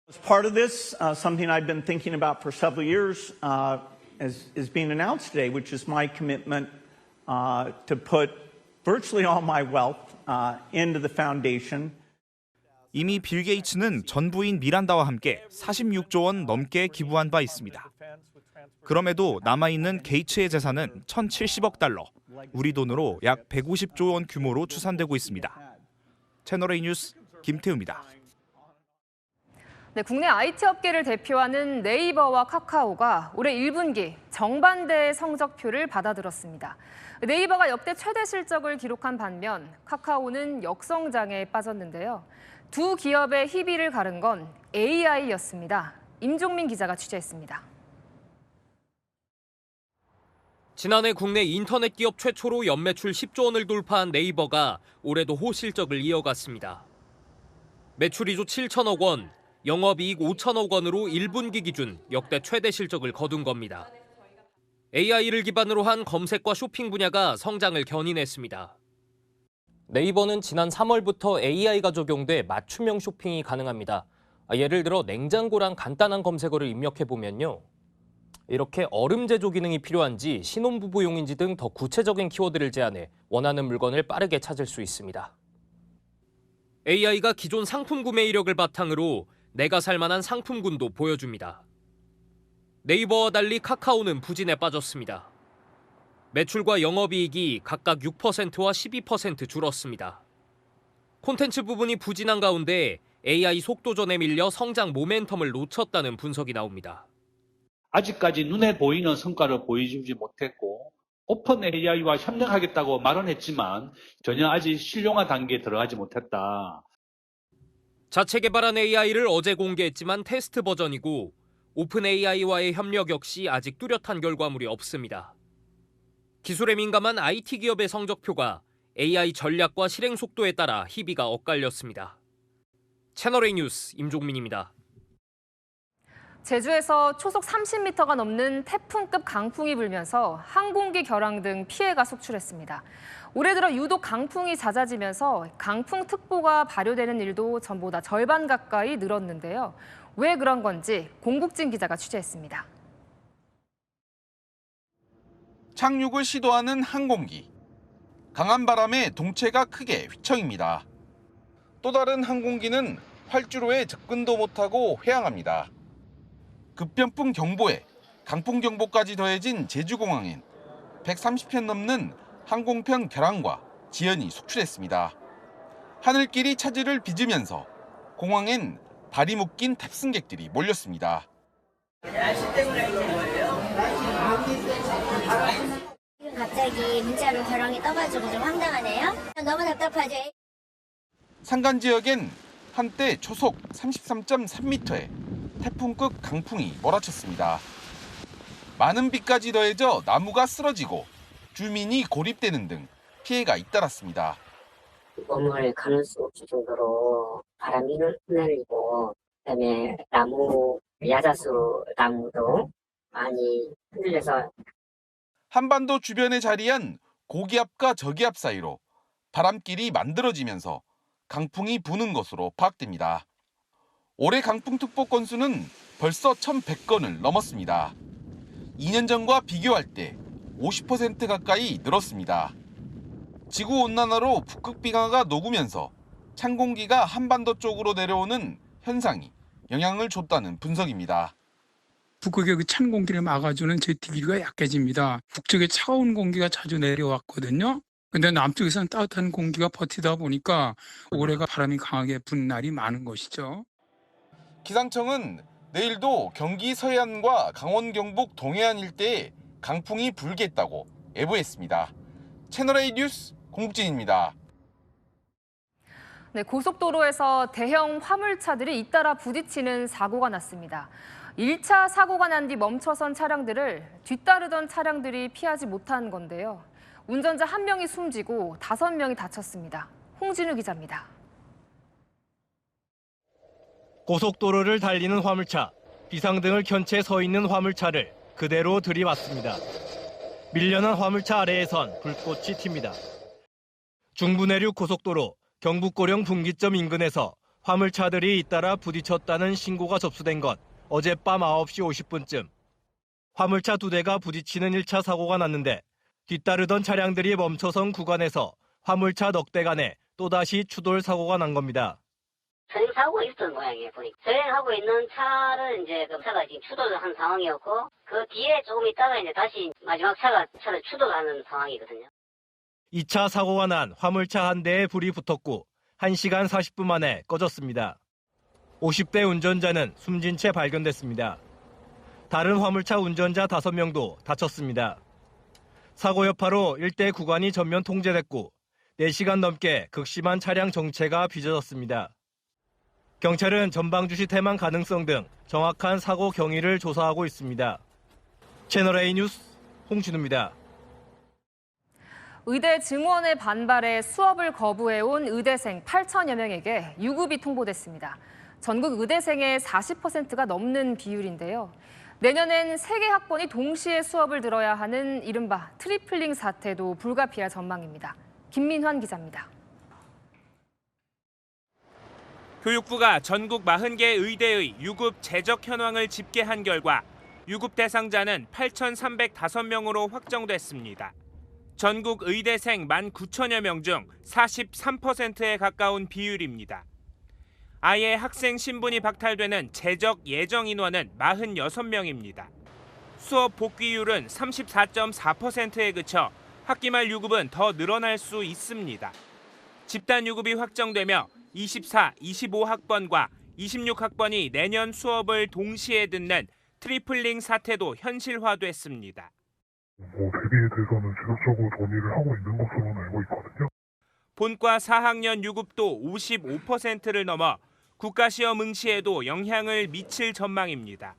As part of this, something I've been thinking about for several years is being announced today, which is my commitment to put virtually all my wealth into the foundation. 이미 빌 게이츠는 전 부인 미란다와 함께 46조 원 넘게 기부한 바 있습니다. 그럼에도 남아있는 게이츠의 재산은 1,070억 달러, 우리 돈으로 약 150조 원 규모로 추산되고 있습니다. 채널A 뉴스 김태우입니다. 네, 국내 IT 업계를 대표하는 네이버와 카카오가 올해 1분기 정반대의 성적표를 받아들었습니다. 네이버가 역대 최대 실적을 기록한 반면 카카오는 역성장에 빠졌는데요. 두 기업의 희비를 가른 건 AI였습니다. 임종민 기자가 취재했습니다. 지난해 국내 인터넷 기업 최초로 연매출 10조 원을 돌파한 네이버가 올해도 호실적을 이어갔습니다. 매출 2조 7천억 원, 영업이익 5천억 원으로 1분기 기준 역대 최대 실적을 거둔 겁니다. AI를 기반으로 한 검색과 쇼핑 분야가 성장을 견인했습니다. 네이버는 지난 3월부터 AI가 적용돼 맞춤형 쇼핑이 가능합니다. 예를 들어 냉장고랑 간단한 검색어를 입력해보면요. 이렇게 얼음 제조 기능이 필요한지 신혼부부용인지 등 더 구체적인 키워드를 제안해 원하는 물건을 빠르게 찾을 수 있습니다. AI가 기존 상품 구매 이력을 바탕으로 내가 살만한 상품군도 보여줍니다. 네이버와 달리 카카오는 부진에 빠졌습니다. 매출과 영업이익이 각각 6%와 12% 줄었습니다. 콘텐츠 부분이 부진한 가운데 AI 속도전에 밀려 성장 모멘텀을 놓쳤다는 분석이 나옵니다. 아직까지 눈에 보이는 성과를 보여주지 못했고 오픈 AI와 협력하겠다고 말은 했지만 전혀 아직 실용화 단계에 들어가지 못했다. 자체 개발한 AI를 어제 공개했지만 테스트 버전이고 오픈 AI와의 협력 역시 아직 뚜렷한 결과물이 없습니다. 기술에 민감한 IT 기업의 성적표가 AI 전략과 실행 속도에 따라 희비가 엇갈렸습니다. 채널A 뉴스 임종민입니다. 제주에서 초속 30m가 넘는 태풍급 강풍이 불면서 항공기 결항 등 피해가 속출했습니다. 올해 들어 유독 강풍이 잦아지면서 강풍특보가 발효되는 일도 전보다 절반 가까이 늘었는데요. 왜 그런 건지 공국진 기자가 취재했습니다. 착륙을 시도하는 항공기. 강한 바람에 동체가 크게 휘청입니다. 또 다른 항공기는 활주로에 접근도 못하고 회항합니다. 급변풍 경보에 강풍 경보까지 더해진 제주공항엔 130편 넘는 항공편 결항과 지연이 속출했습니다. 하늘길이 차질을 빚으면서 공항엔 다리 묶인 탑승객들이 몰렸습니다. 날씨 때문에 그런 거예요? 갑자기 문자로 결항이 떠가지고 좀 황당하네요. 너무 답답하죠. 산간 지역엔 한때 초속 33.3m의 태풍급 강풍이 몰아쳤습니다. 많은 비까지 더해져 나무가 쓰러지고 주민이 고립되는 등 피해가 잇따랐습니다. 건물에 가는 수 없을 정도로 바람이 날리고 그다음에 나무 야자수 나무도 많이 흔들려서 한반도 주변에 자리한 고기압과 저기압 사이로 바람길이 만들어지면서 강풍이 부는 것으로 파악됩니다. 올해 강풍특보 건수는 벌써 1,100건을 넘었습니다. 2년 전과 비교할 때 50% 가까이 늘었습니다. 지구온난화로 북극빙하가 녹으면서 찬 공기가 한반도 쪽으로 내려오는 현상이 영향을 줬다는 분석입니다. 북극의 그 찬 공기를 막아주는 제트기류가 약해집니다. 북쪽에 차가운 공기가 자주 내려왔거든요. 근데 남쪽에서는 따뜻한 공기가 버티다 보니까 올해가 바람이 강하게 부는 날이 많은 것이죠. 기상청은 내일도 경기 서해안과 강원 경북 동해안 일대에 강풍이 불겠다고 예보했습니다. 채널A 뉴스 공국진입니다. 네, 고속도로에서 대형 화물차들이 잇따라 부딪히는 사고가 났습니다. 1차 사고가 난 뒤 멈춰선 차량들을 뒤따르던 차량들이 피하지 못한 건데요. 운전자 1명이 숨지고 5명이 다쳤습니다. 홍진우 기자입니다. 고속도로를 달리는 화물차, 비상등을 켠 채 서 있는 화물차를 그대로 들이받습니다. 밀려난 화물차 아래에선 불꽃이 튑니다. 중부내륙 고속도로 경북고령 분기점 인근에서 화물차들이 잇따라 부딪혔다는 신고가 접수된 건 어젯밤 9시 50분쯤. 화물차 2대가 부딪히는 1차 사고가 났는데 뒤따르던 차량들이 멈춰선 구간에서 화물차 넉 대 간에 또다시 추돌 사고가 난 겁니다. 선행사고가 있었던 모양이에요, 보니까. 선행하고 있는 차를 이제 그 차가 지금 추돌을 한 상황이었고, 그 뒤에 조금 있다가 이제 다시 마지막 차를 추돌하는 상황이거든요. 2차 사고가 난 화물차 한 대에 불이 붙었고 1시간 40분 만에 꺼졌습니다. 50대 운전자는 숨진 채 발견됐습니다. 다른 화물차 운전자 5명도 다쳤습니다. 사고 여파로 일대 구간이 전면 통제됐고 4시간 넘게 극심한 차량 정체가 빚어졌습니다. 경찰은 전방주시 태만 가능성 등 정확한 사고 경위를 조사하고 있습니다. 채널A 뉴스 홍진우입니다. 의대 증원의 반발에 수업을 거부해온 의대생 8천여 명에게 유급이 통보됐습니다. 전국 의대생의 40%가 넘는 비율인데요. 내년엔 3개 학번이 동시에 수업을 들어야 하는 이른바 트리플링 사태도 불가피할 전망입니다. 김민환 기자입니다. 교육부가 전국 40개 의대의 유급 재적 현황을 집계한 결과 유급 대상자는 8,305명으로 확정됐습니다. 전국 의대생 19,000여 명 중 43%에 가까운 비율입니다. 아예 학생 신분이 박탈되는 재적 예정 인원은 46명입니다. 수업 복귀율은 34.4%에 그쳐 학기 말 유급은 더 늘어날 수 있습니다. 집단 유급이 확정되며 24, 25학번과 26학번이 내년 수업을 동시에 듣는 트리플링 사태도 현실화됐습니다. 대비에 대해서는 지속적으로 논의를 하고 있는 것으로는 알고 있거든요. 본과 4학년 유급도 55%를 넘어 국가시험 응시에도 영향을 미칠 전망입니다.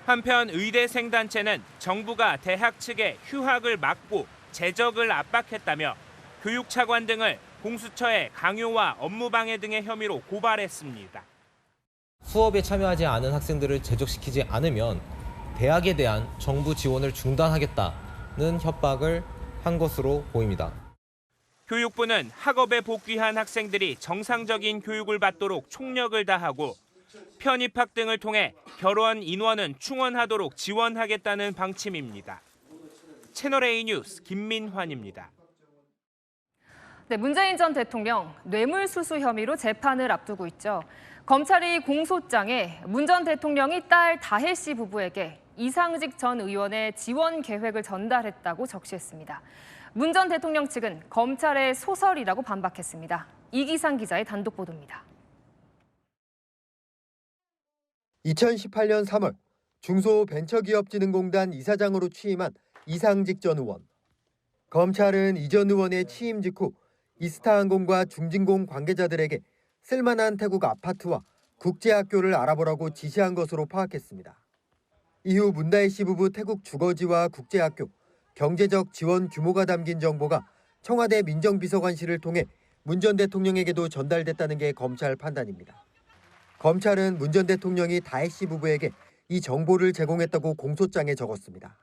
한편 의대생 단체는 정부가 대학 측에 휴학을 막고 재적을 압박했다며 교육차관 등을 공수처에 강요와 업무방해 등의 혐의로 고발했습니다. 수업에 참여하지 않은 학생들을 재적시키지 않으면 대학에 대한 정부 지원을 중단하겠다는 협박을 한 것으로 보입니다. 교육부는 학업에 복귀한 학생들이 정상적인 교육을 받도록 총력을 다하고 편입학 등을 통해 결원 인원은 충원하도록 지원하겠다는 방침입니다. 채널A 뉴스 김민환입니다. 네, 문재인 전 대통령 뇌물수수 혐의로 재판을 앞두고 있죠. 검찰이 공소장에 문 전 대통령이 딸 다혜 씨 부부에게 이상직 전 의원의 지원 계획을 전달했다고 적시했습니다. 문 전 대통령 측은 검찰의 소설이라고 반박했습니다. 이기상 기자의 단독 보도입니다. 2018년 3월 중소벤처기업진흥공단 이사장으로 취임한 이상직 전 의원. 검찰은 이 전 의원의 취임 직후 이스타항공과 중진공 관계자들에게 쓸만한 태국 아파트와 국제학교를 알아보라고 지시한 것으로 파악했습니다. 이후 문다혜 씨 부부 태국 주거지와 국제학교, 경제적 지원 규모가 담긴 정보가 청와대 민정비서관실을 통해 문 전 대통령에게도 전달됐다는 게 검찰 판단입니다. 검찰은 문 전 대통령이 다혜씨 부부에게 이 정보를 제공했다고 공소장에 적었습니다.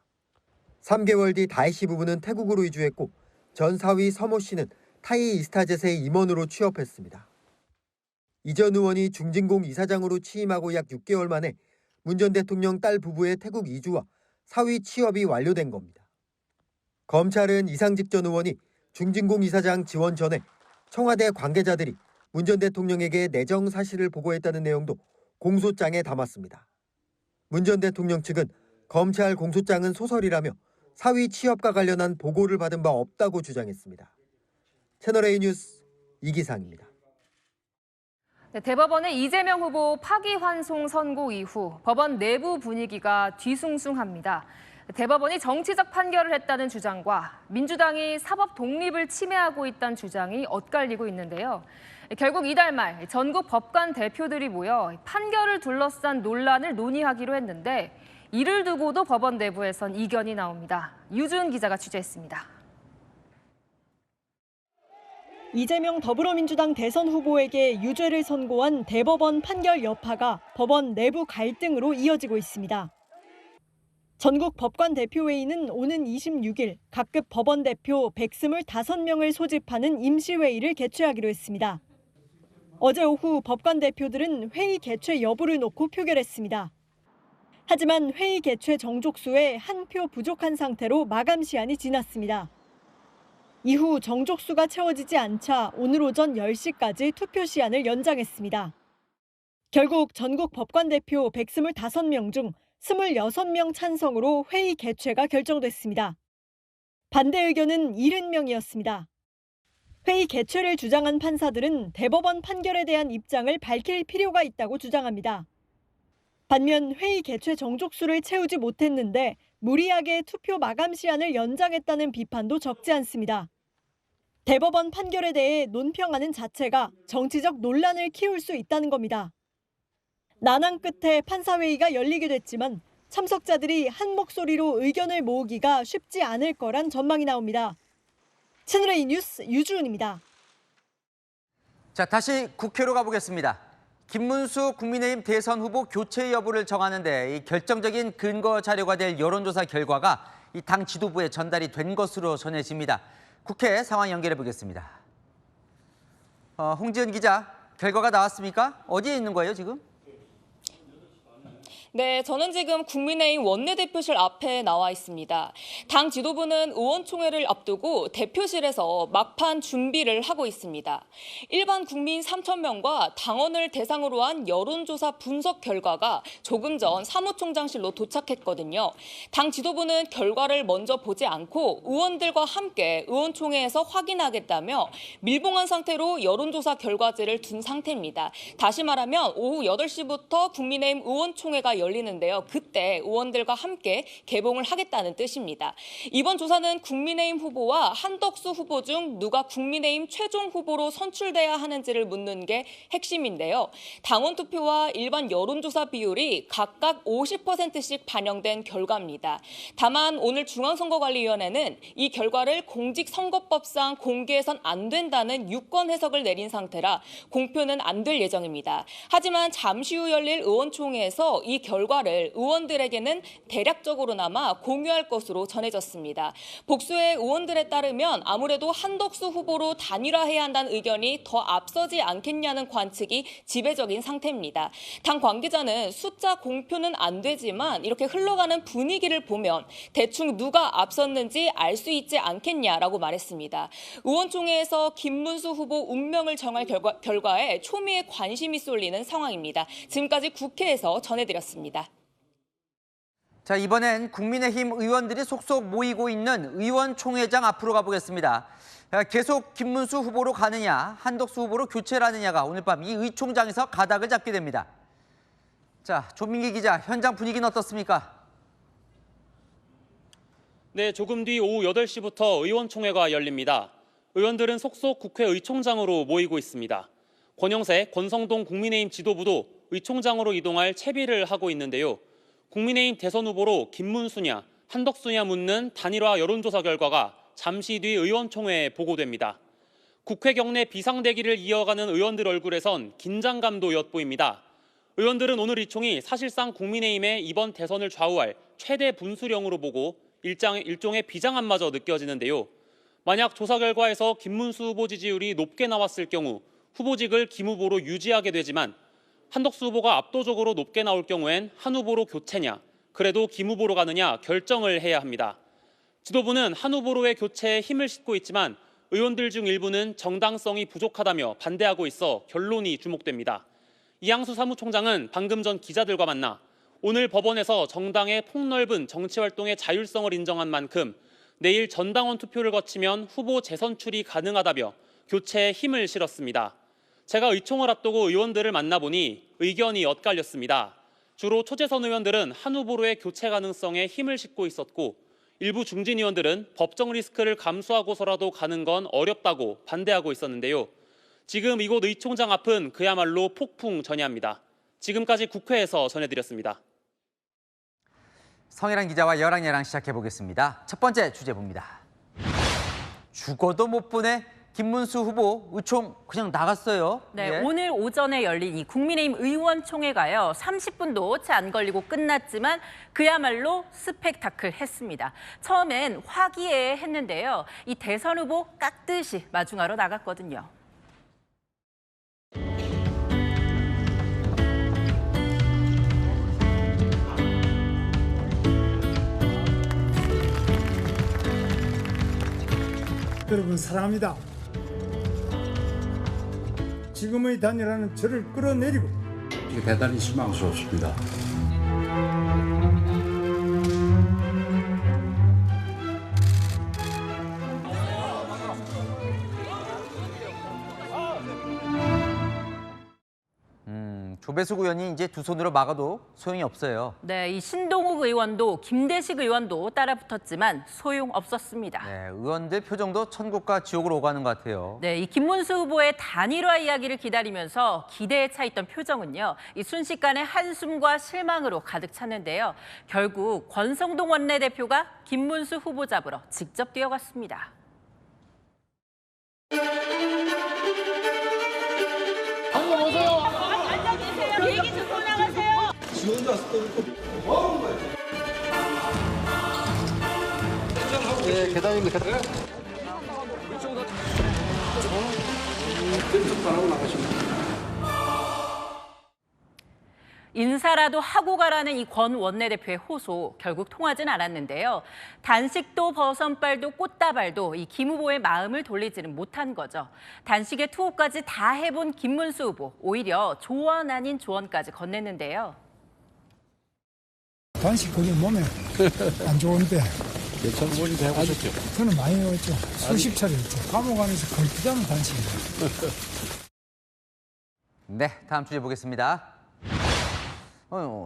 3개월 뒤 다혜씨 부부는 태국으로 이주했고 전 사위 서모 씨는 타이 이스타젯의 임원으로 취업했습니다. 이 전 의원이 중진공 이사장으로 취임하고 약 6개월 만에 문 전 대통령 딸 부부의 태국 이주와 사위 취업이 완료된 겁니다. 검찰은 이상직 전 의원이 중진공 이사장 지원 전에 청와대 관계자들이 문 전 대통령에게 내정 사실을 보고했다는 내용도 공소장에 담았습니다. 문 전 대통령 측은 검찰 공소장은 소설이라며 사위 취업과 관련한 보고를 받은 바 없다고 주장했습니다. 채널A 뉴스 이기상입니다. 네, 대법원의 이재명 후보 파기환송 선고 이후 법원 내부 분위기가 뒤숭숭합니다. 대법원이 정치적 판결을 했다는 주장과 민주당이 사법 독립을 침해하고 있다는 주장이 엇갈리고 있는데요. 결국 이달 말 전국 법관 대표들이 모여 판결을 둘러싼 논란을 논의하기로 했는데 이를 두고도 법원 내부에선 이견이 나옵니다. 유준 기자가 취재했습니다. 이재명 더불어민주당 대선 후보에게 유죄를 선고한 대법원 판결 여파가 법원 내부 갈등으로 이어지고 있습니다. 전국 법관 대표회의는 오는 26일 각급 법원 대표 125명을 소집하는 임시회의를 개최하기로 했습니다. 어제 오후 법관 대표들은 회의 개최 여부를 놓고 표결했습니다. 하지만 회의 개최 정족수에 한 표 부족한 상태로 마감 시한이 지났습니다. 이후 정족수가 채워지지 않자 오늘 오전 10시까지 투표 시한을 연장했습니다. 결국 전국 법관 대표 125명 중 26명 찬성으로 회의 개최가 결정됐습니다. 반대 의견은 70명이었습니다. 회의 개최를 주장한 판사들은 대법원 판결에 대한 입장을 밝힐 필요가 있다고 주장합니다. 반면 회의 개최 정족수를 채우지 못했는데 무리하게 투표 마감 시한을 연장했다는 비판도 적지 않습니다. 대법원 판결에 대해 논평하는 자체가 정치적 논란을 키울 수 있다는 겁니다. 난항 끝에 판사회의가 열리게 됐지만 참석자들이 한 목소리로 의견을 모으기가 쉽지 않을 거란 전망이 나옵니다. 채널A 뉴스 유주은입니다. 자, 다시 국회로 가보겠습니다. 김문수 국민의힘 대선 후보 교체 여부를 정하는데 이 결정적인 근거 자료가 될 여론조사 결과가 이 당 지도부에 전달이 된 것으로 전해집니다. 국회 상황 연결해 보겠습니다. 홍지은 기자, 결과가 나왔습니까? 어디에 있는 거예요, 지금? 네, 저는 지금 국민의힘 원내대표실 앞에 나와 있습니다. 당 지도부는 의원총회를 앞두고 대표실에서 막판 준비를 하고 있습니다. 일반 국민 3,000명과 당원을 대상으로 한 여론조사 분석 결과가 조금 전 사무총장실로 도착했거든요. 당 지도부는 결과를 먼저 보지 않고 의원들과 함께 의원총회에서 확인하겠다며 밀봉한 상태로 여론조사 결과지를 둔 상태입니다. 다시 말하면 오후 8시부터 국민의힘 의원총회가 열리는데요. 그때 의원들과 함께 개봉을 하겠다는 뜻입니다. 이번 조사는 국민의힘 후보와 한덕수 후보 중 누가 국민의힘 최종 후보로 선출돼야 하는지를 묻는 게 핵심인데요. 당원 투표와 일반 여론조사 비율이 각각 50%씩 반영된 결과입니다. 다만 오늘 중앙선거관리위원회는 이 결과를 공직선거법상 공개해선 안 된다는 유권 해석을 내린 상태라 공표는 안 될 예정입니다. 하지만 잠시 후 열릴 의원총회에서 이 결과를 의원들에게는 대략적으로나마 공유할 것으로 전해졌습니다. 복수의 의원들에 따르면 아무래도 한덕수 후보로 단일화해야 한다는 의견이 더 앞서지 않겠냐는 관측이 지배적인 상태입니다. 당 관계자는 숫자 공표는 안 되지만 이렇게 흘러가는 분위기를 보면 대충 누가 앞섰는지 알 수 있지 않겠냐라고 말했습니다. 의원총회에서 김문수 후보 운명을 정할 결과에 초미의 관심이 쏠리는 상황입니다. 지금까지 국회에서 전해드렸습니다. 자, 이번엔 국민의힘 의원들이 속속 모이고 있는 의원총회장 앞으로 가보겠습니다. 계속 김문수 후보로 가느냐, 한덕수 후보로 교체를 하느냐가 오늘 밤 이 의총장에서 가닥을 잡게 됩니다. 자, 조민기 기자, 현장 분위기는 어떻습니까? 네, 조금 뒤 오후 8시부터 의원총회가 열립니다. 의원들은 속속 국회 의총장으로 모이고 있습니다. 권영세, 권성동 국민의힘 지도부도 의총장으로 이동할 채비를 하고 있는데요. 국민의힘 대선 후보로 김문수냐, 한덕수냐 묻는 단일화 여론조사 결과가 잠시 뒤 의원총회에 보고됩니다. 국회 경내 비상대기를 이어가는 의원들 얼굴에선 긴장감도 엿보입니다. 의원들은 오늘 이 총이 사실상 국민의힘의 이번 대선을 좌우할 최대 분수령으로 보고 일종의 비장함마저 느껴지는데요. 만약 조사 결과에서 김문수 후보 지지율이 높게 나왔을 경우 후보직을 김 후보로 유지하게 되지만 한덕수 후보가 압도적으로 높게 나올 경우엔 한 후보로 교체냐, 그래도 김 후보로 가느냐 결정을 해야 합니다. 지도부는 한 후보로의 교체에 힘을 싣고 있지만 의원들 중 일부는 정당성이 부족하다며 반대하고 있어 결론이 주목됩니다. 이양수 사무총장은 방금 전 기자들과 만나 오늘 법원에서 정당의 폭넓은 정치활동의 자율성을 인정한 만큼 내일 전당원 투표를 거치면 후보 재선출이 가능하다며 교체에 힘을 실었습니다. 제가 의총을 앞두고 의원들을 만나보니 의견이 엇갈렸습니다. 주로 초재선 의원들은 한 후보로의 교체 가능성에 힘을 싣고 있었고 일부 중진 의원들은 법정 리스크를 감수하고서라도 가는 건 어렵다고 반대하고 있었는데요. 지금 이곳 의총장 앞은 그야말로 폭풍 전야입니다. 지금까지 국회에서 전해드렸습니다. 성일환 기자와 여랑야랑 시작해보겠습니다. 첫 번째 주제 봅니다. 죽어도 못 보내 김문수 후보 의총 그냥 나갔어요. 네, 예. 오늘 오전에 열린 이 국민의힘 의원총회가요. 30분도 채 안 걸리고 끝났지만 그야말로 스펙타클 했습니다. 처음엔 화기애애했는데요. 이 대선 후보 깍듯이 마중하러 나갔거든요. 여러분 사랑합니다. 지금의 단일화는 저를 끌어내리고 대단히 실망스럽습니다. 조배숙 의원이 이제 두 손으로 막아도 소용이 없어요. 네, 이 신동욱 의원도 김대식 의원도 따라붙었지만 소용없었습니다. 네, 의원들 표정도 천국과 지옥으로 오가는 것 같아요. 네, 이 김문수 후보의 단일화 이야기를 기다리면서 기대에 차 있던 표정은요. 이 순식간에 한숨과 실망으로 가득 찼는데요. 결국 권성동 원내대표가 김문수 후보 잡으러 직접 뛰어갔습니다. 방금 오세요. 얘기 듣고 나가세요. 지 혼자 뭐 하는 거야? 네, 계단입니다. 계단. 하고 나가시면. 인사라도 하고 가라는 이 권 원내대표의 호소 결국 통하진 않았는데요. 단식도 버선발도 꽃다발도 이 김 후보의 마음을 돌리지는 못한 거죠. 단식의 투호까지 다 해본 김문수 후보 오히려 조언 아닌 조언까지 건넸는데요. 단식 그게 몸에 안 좋은데. 예천부모님도 해보셨죠? 저는 많이 해왔죠. 수십 차례 했죠. 감옥 안에서 걸핏하면 단식이에요. 네, 다음 주제 보겠습니다.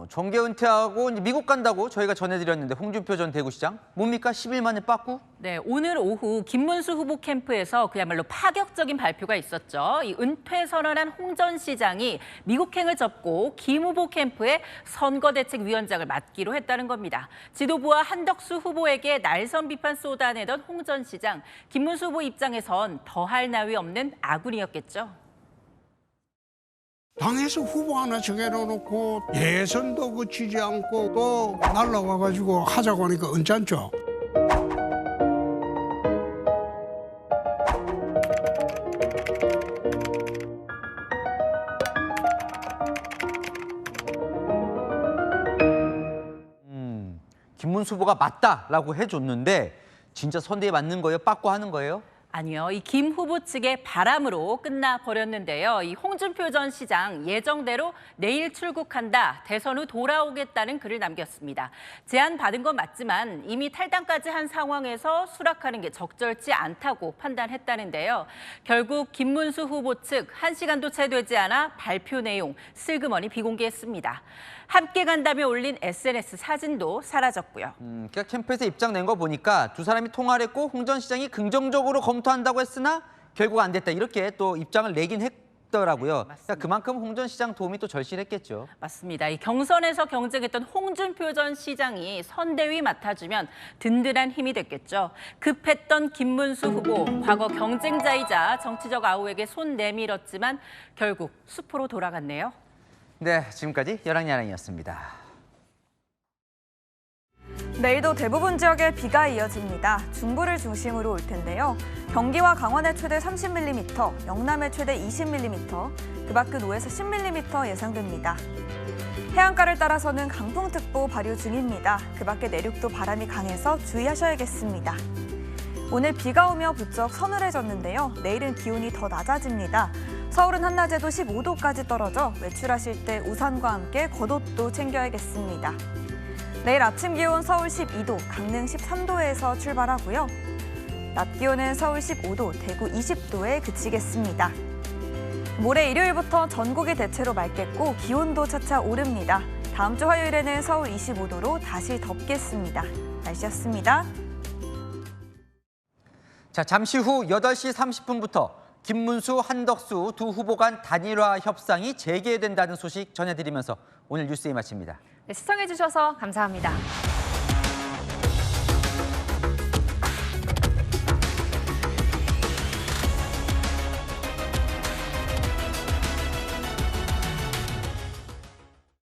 정계 은퇴하고 이제 미국 간다고 저희가 전해드렸는데 홍준표 전 대구시장 뭡니까? 10일 만에 빠꾸? 네, 오늘 오후 김문수 후보 캠프에서 그야말로 파격적인 발표가 있었죠. 이 은퇴 선언한 홍 전 시장이 미국행을 접고 김 후보 캠프에 선거대책위원장을 맡기로 했다는 겁니다. 지도부와 한덕수 후보에게 날선 비판 쏟아내던 홍 전 시장, 김문수 후보 입장에선 더할 나위 없는 아군이었겠죠. 당에서 후보 하나 정해놓고 예선도 거치지 않고 또 날라와가지고 하자고 하니까 언짢죠. 김문수 후보가 맞다라고 해줬는데 진짜 선대에 맞는 거예요? 빠꾸하는 거예요? 아니요. 이 김 후보 측의 바람으로 끝나버렸는데요. 이 홍준표 전 시장 예정대로 내일 출국한다, 대선 후 돌아오겠다는 글을 남겼습니다. 제안 받은 건 맞지만 이미 탈당까지 한 상황에서 수락하는 게 적절치 않다고 판단했다는데요. 결국 김문수 후보 측 1시간도 채 되지 않아 발표 내용 슬그머니 비공개했습니다. 함께 간다며 올린 SNS 사진도 사라졌고요. 그러니까 캠프에서 입장 낸 거 보니까 두 사람이 통화를 했고 홍 전 시장이 긍정적으로 검토한다고 했으나 결국 안 됐다. 이렇게 또 입장을 내긴 있더라고요. 그러니까 그만큼 홍 전 시장 도움이 또 절실했겠죠. 맞습니다. 이 경선에서 경쟁했던 홍준표 전 시장이 선대위 맡아주면 든든한 힘이 됐겠죠. 급했던 김문수 후보, 과거 경쟁자이자 정치적 아우에게 손 내밀었지만 결국 수포로 돌아갔네요. 네, 지금까지 열왕야랑이었습니다. 내일도 대부분 지역에 비가 이어집니다. 중부를 중심으로 올 텐데요. 경기와 강원에 최대 30mm, 영남에 최대 20mm, 그 밖은 5에서 10mm 예상됩니다. 해안가를 따라서는 강풍특보 발효 중입니다. 그 밖에 내륙도 바람이 강해서 주의하셔야겠습니다. 오늘 비가 오며 부쩍 서늘해졌는데요. 내일은 기온이 더 낮아집니다. 서울은 한낮에도 15도까지 떨어져 외출하실 때 우산과 함께 겉옷도 챙겨야겠습니다. 내일 아침 기온 서울 12도, 강릉 13도에서 출발하고요. 낮 기온은 서울 15도, 대구 20도에 그치겠습니다. 모레 일요일부터 전국이 대체로 맑겠고 기온도 차차 오릅니다. 다음 주 화요일에는 서울 25도로 다시 덥겠습니다. 날씨였습니다. 자, 잠시 후 8시 30분부터 김문수, 한덕수 두 후보 간 단일화 협상이 재개된다는 소식 전해드리면서 오늘 뉴스에 마칩니다. 네, 시청해주셔서 감사합니다.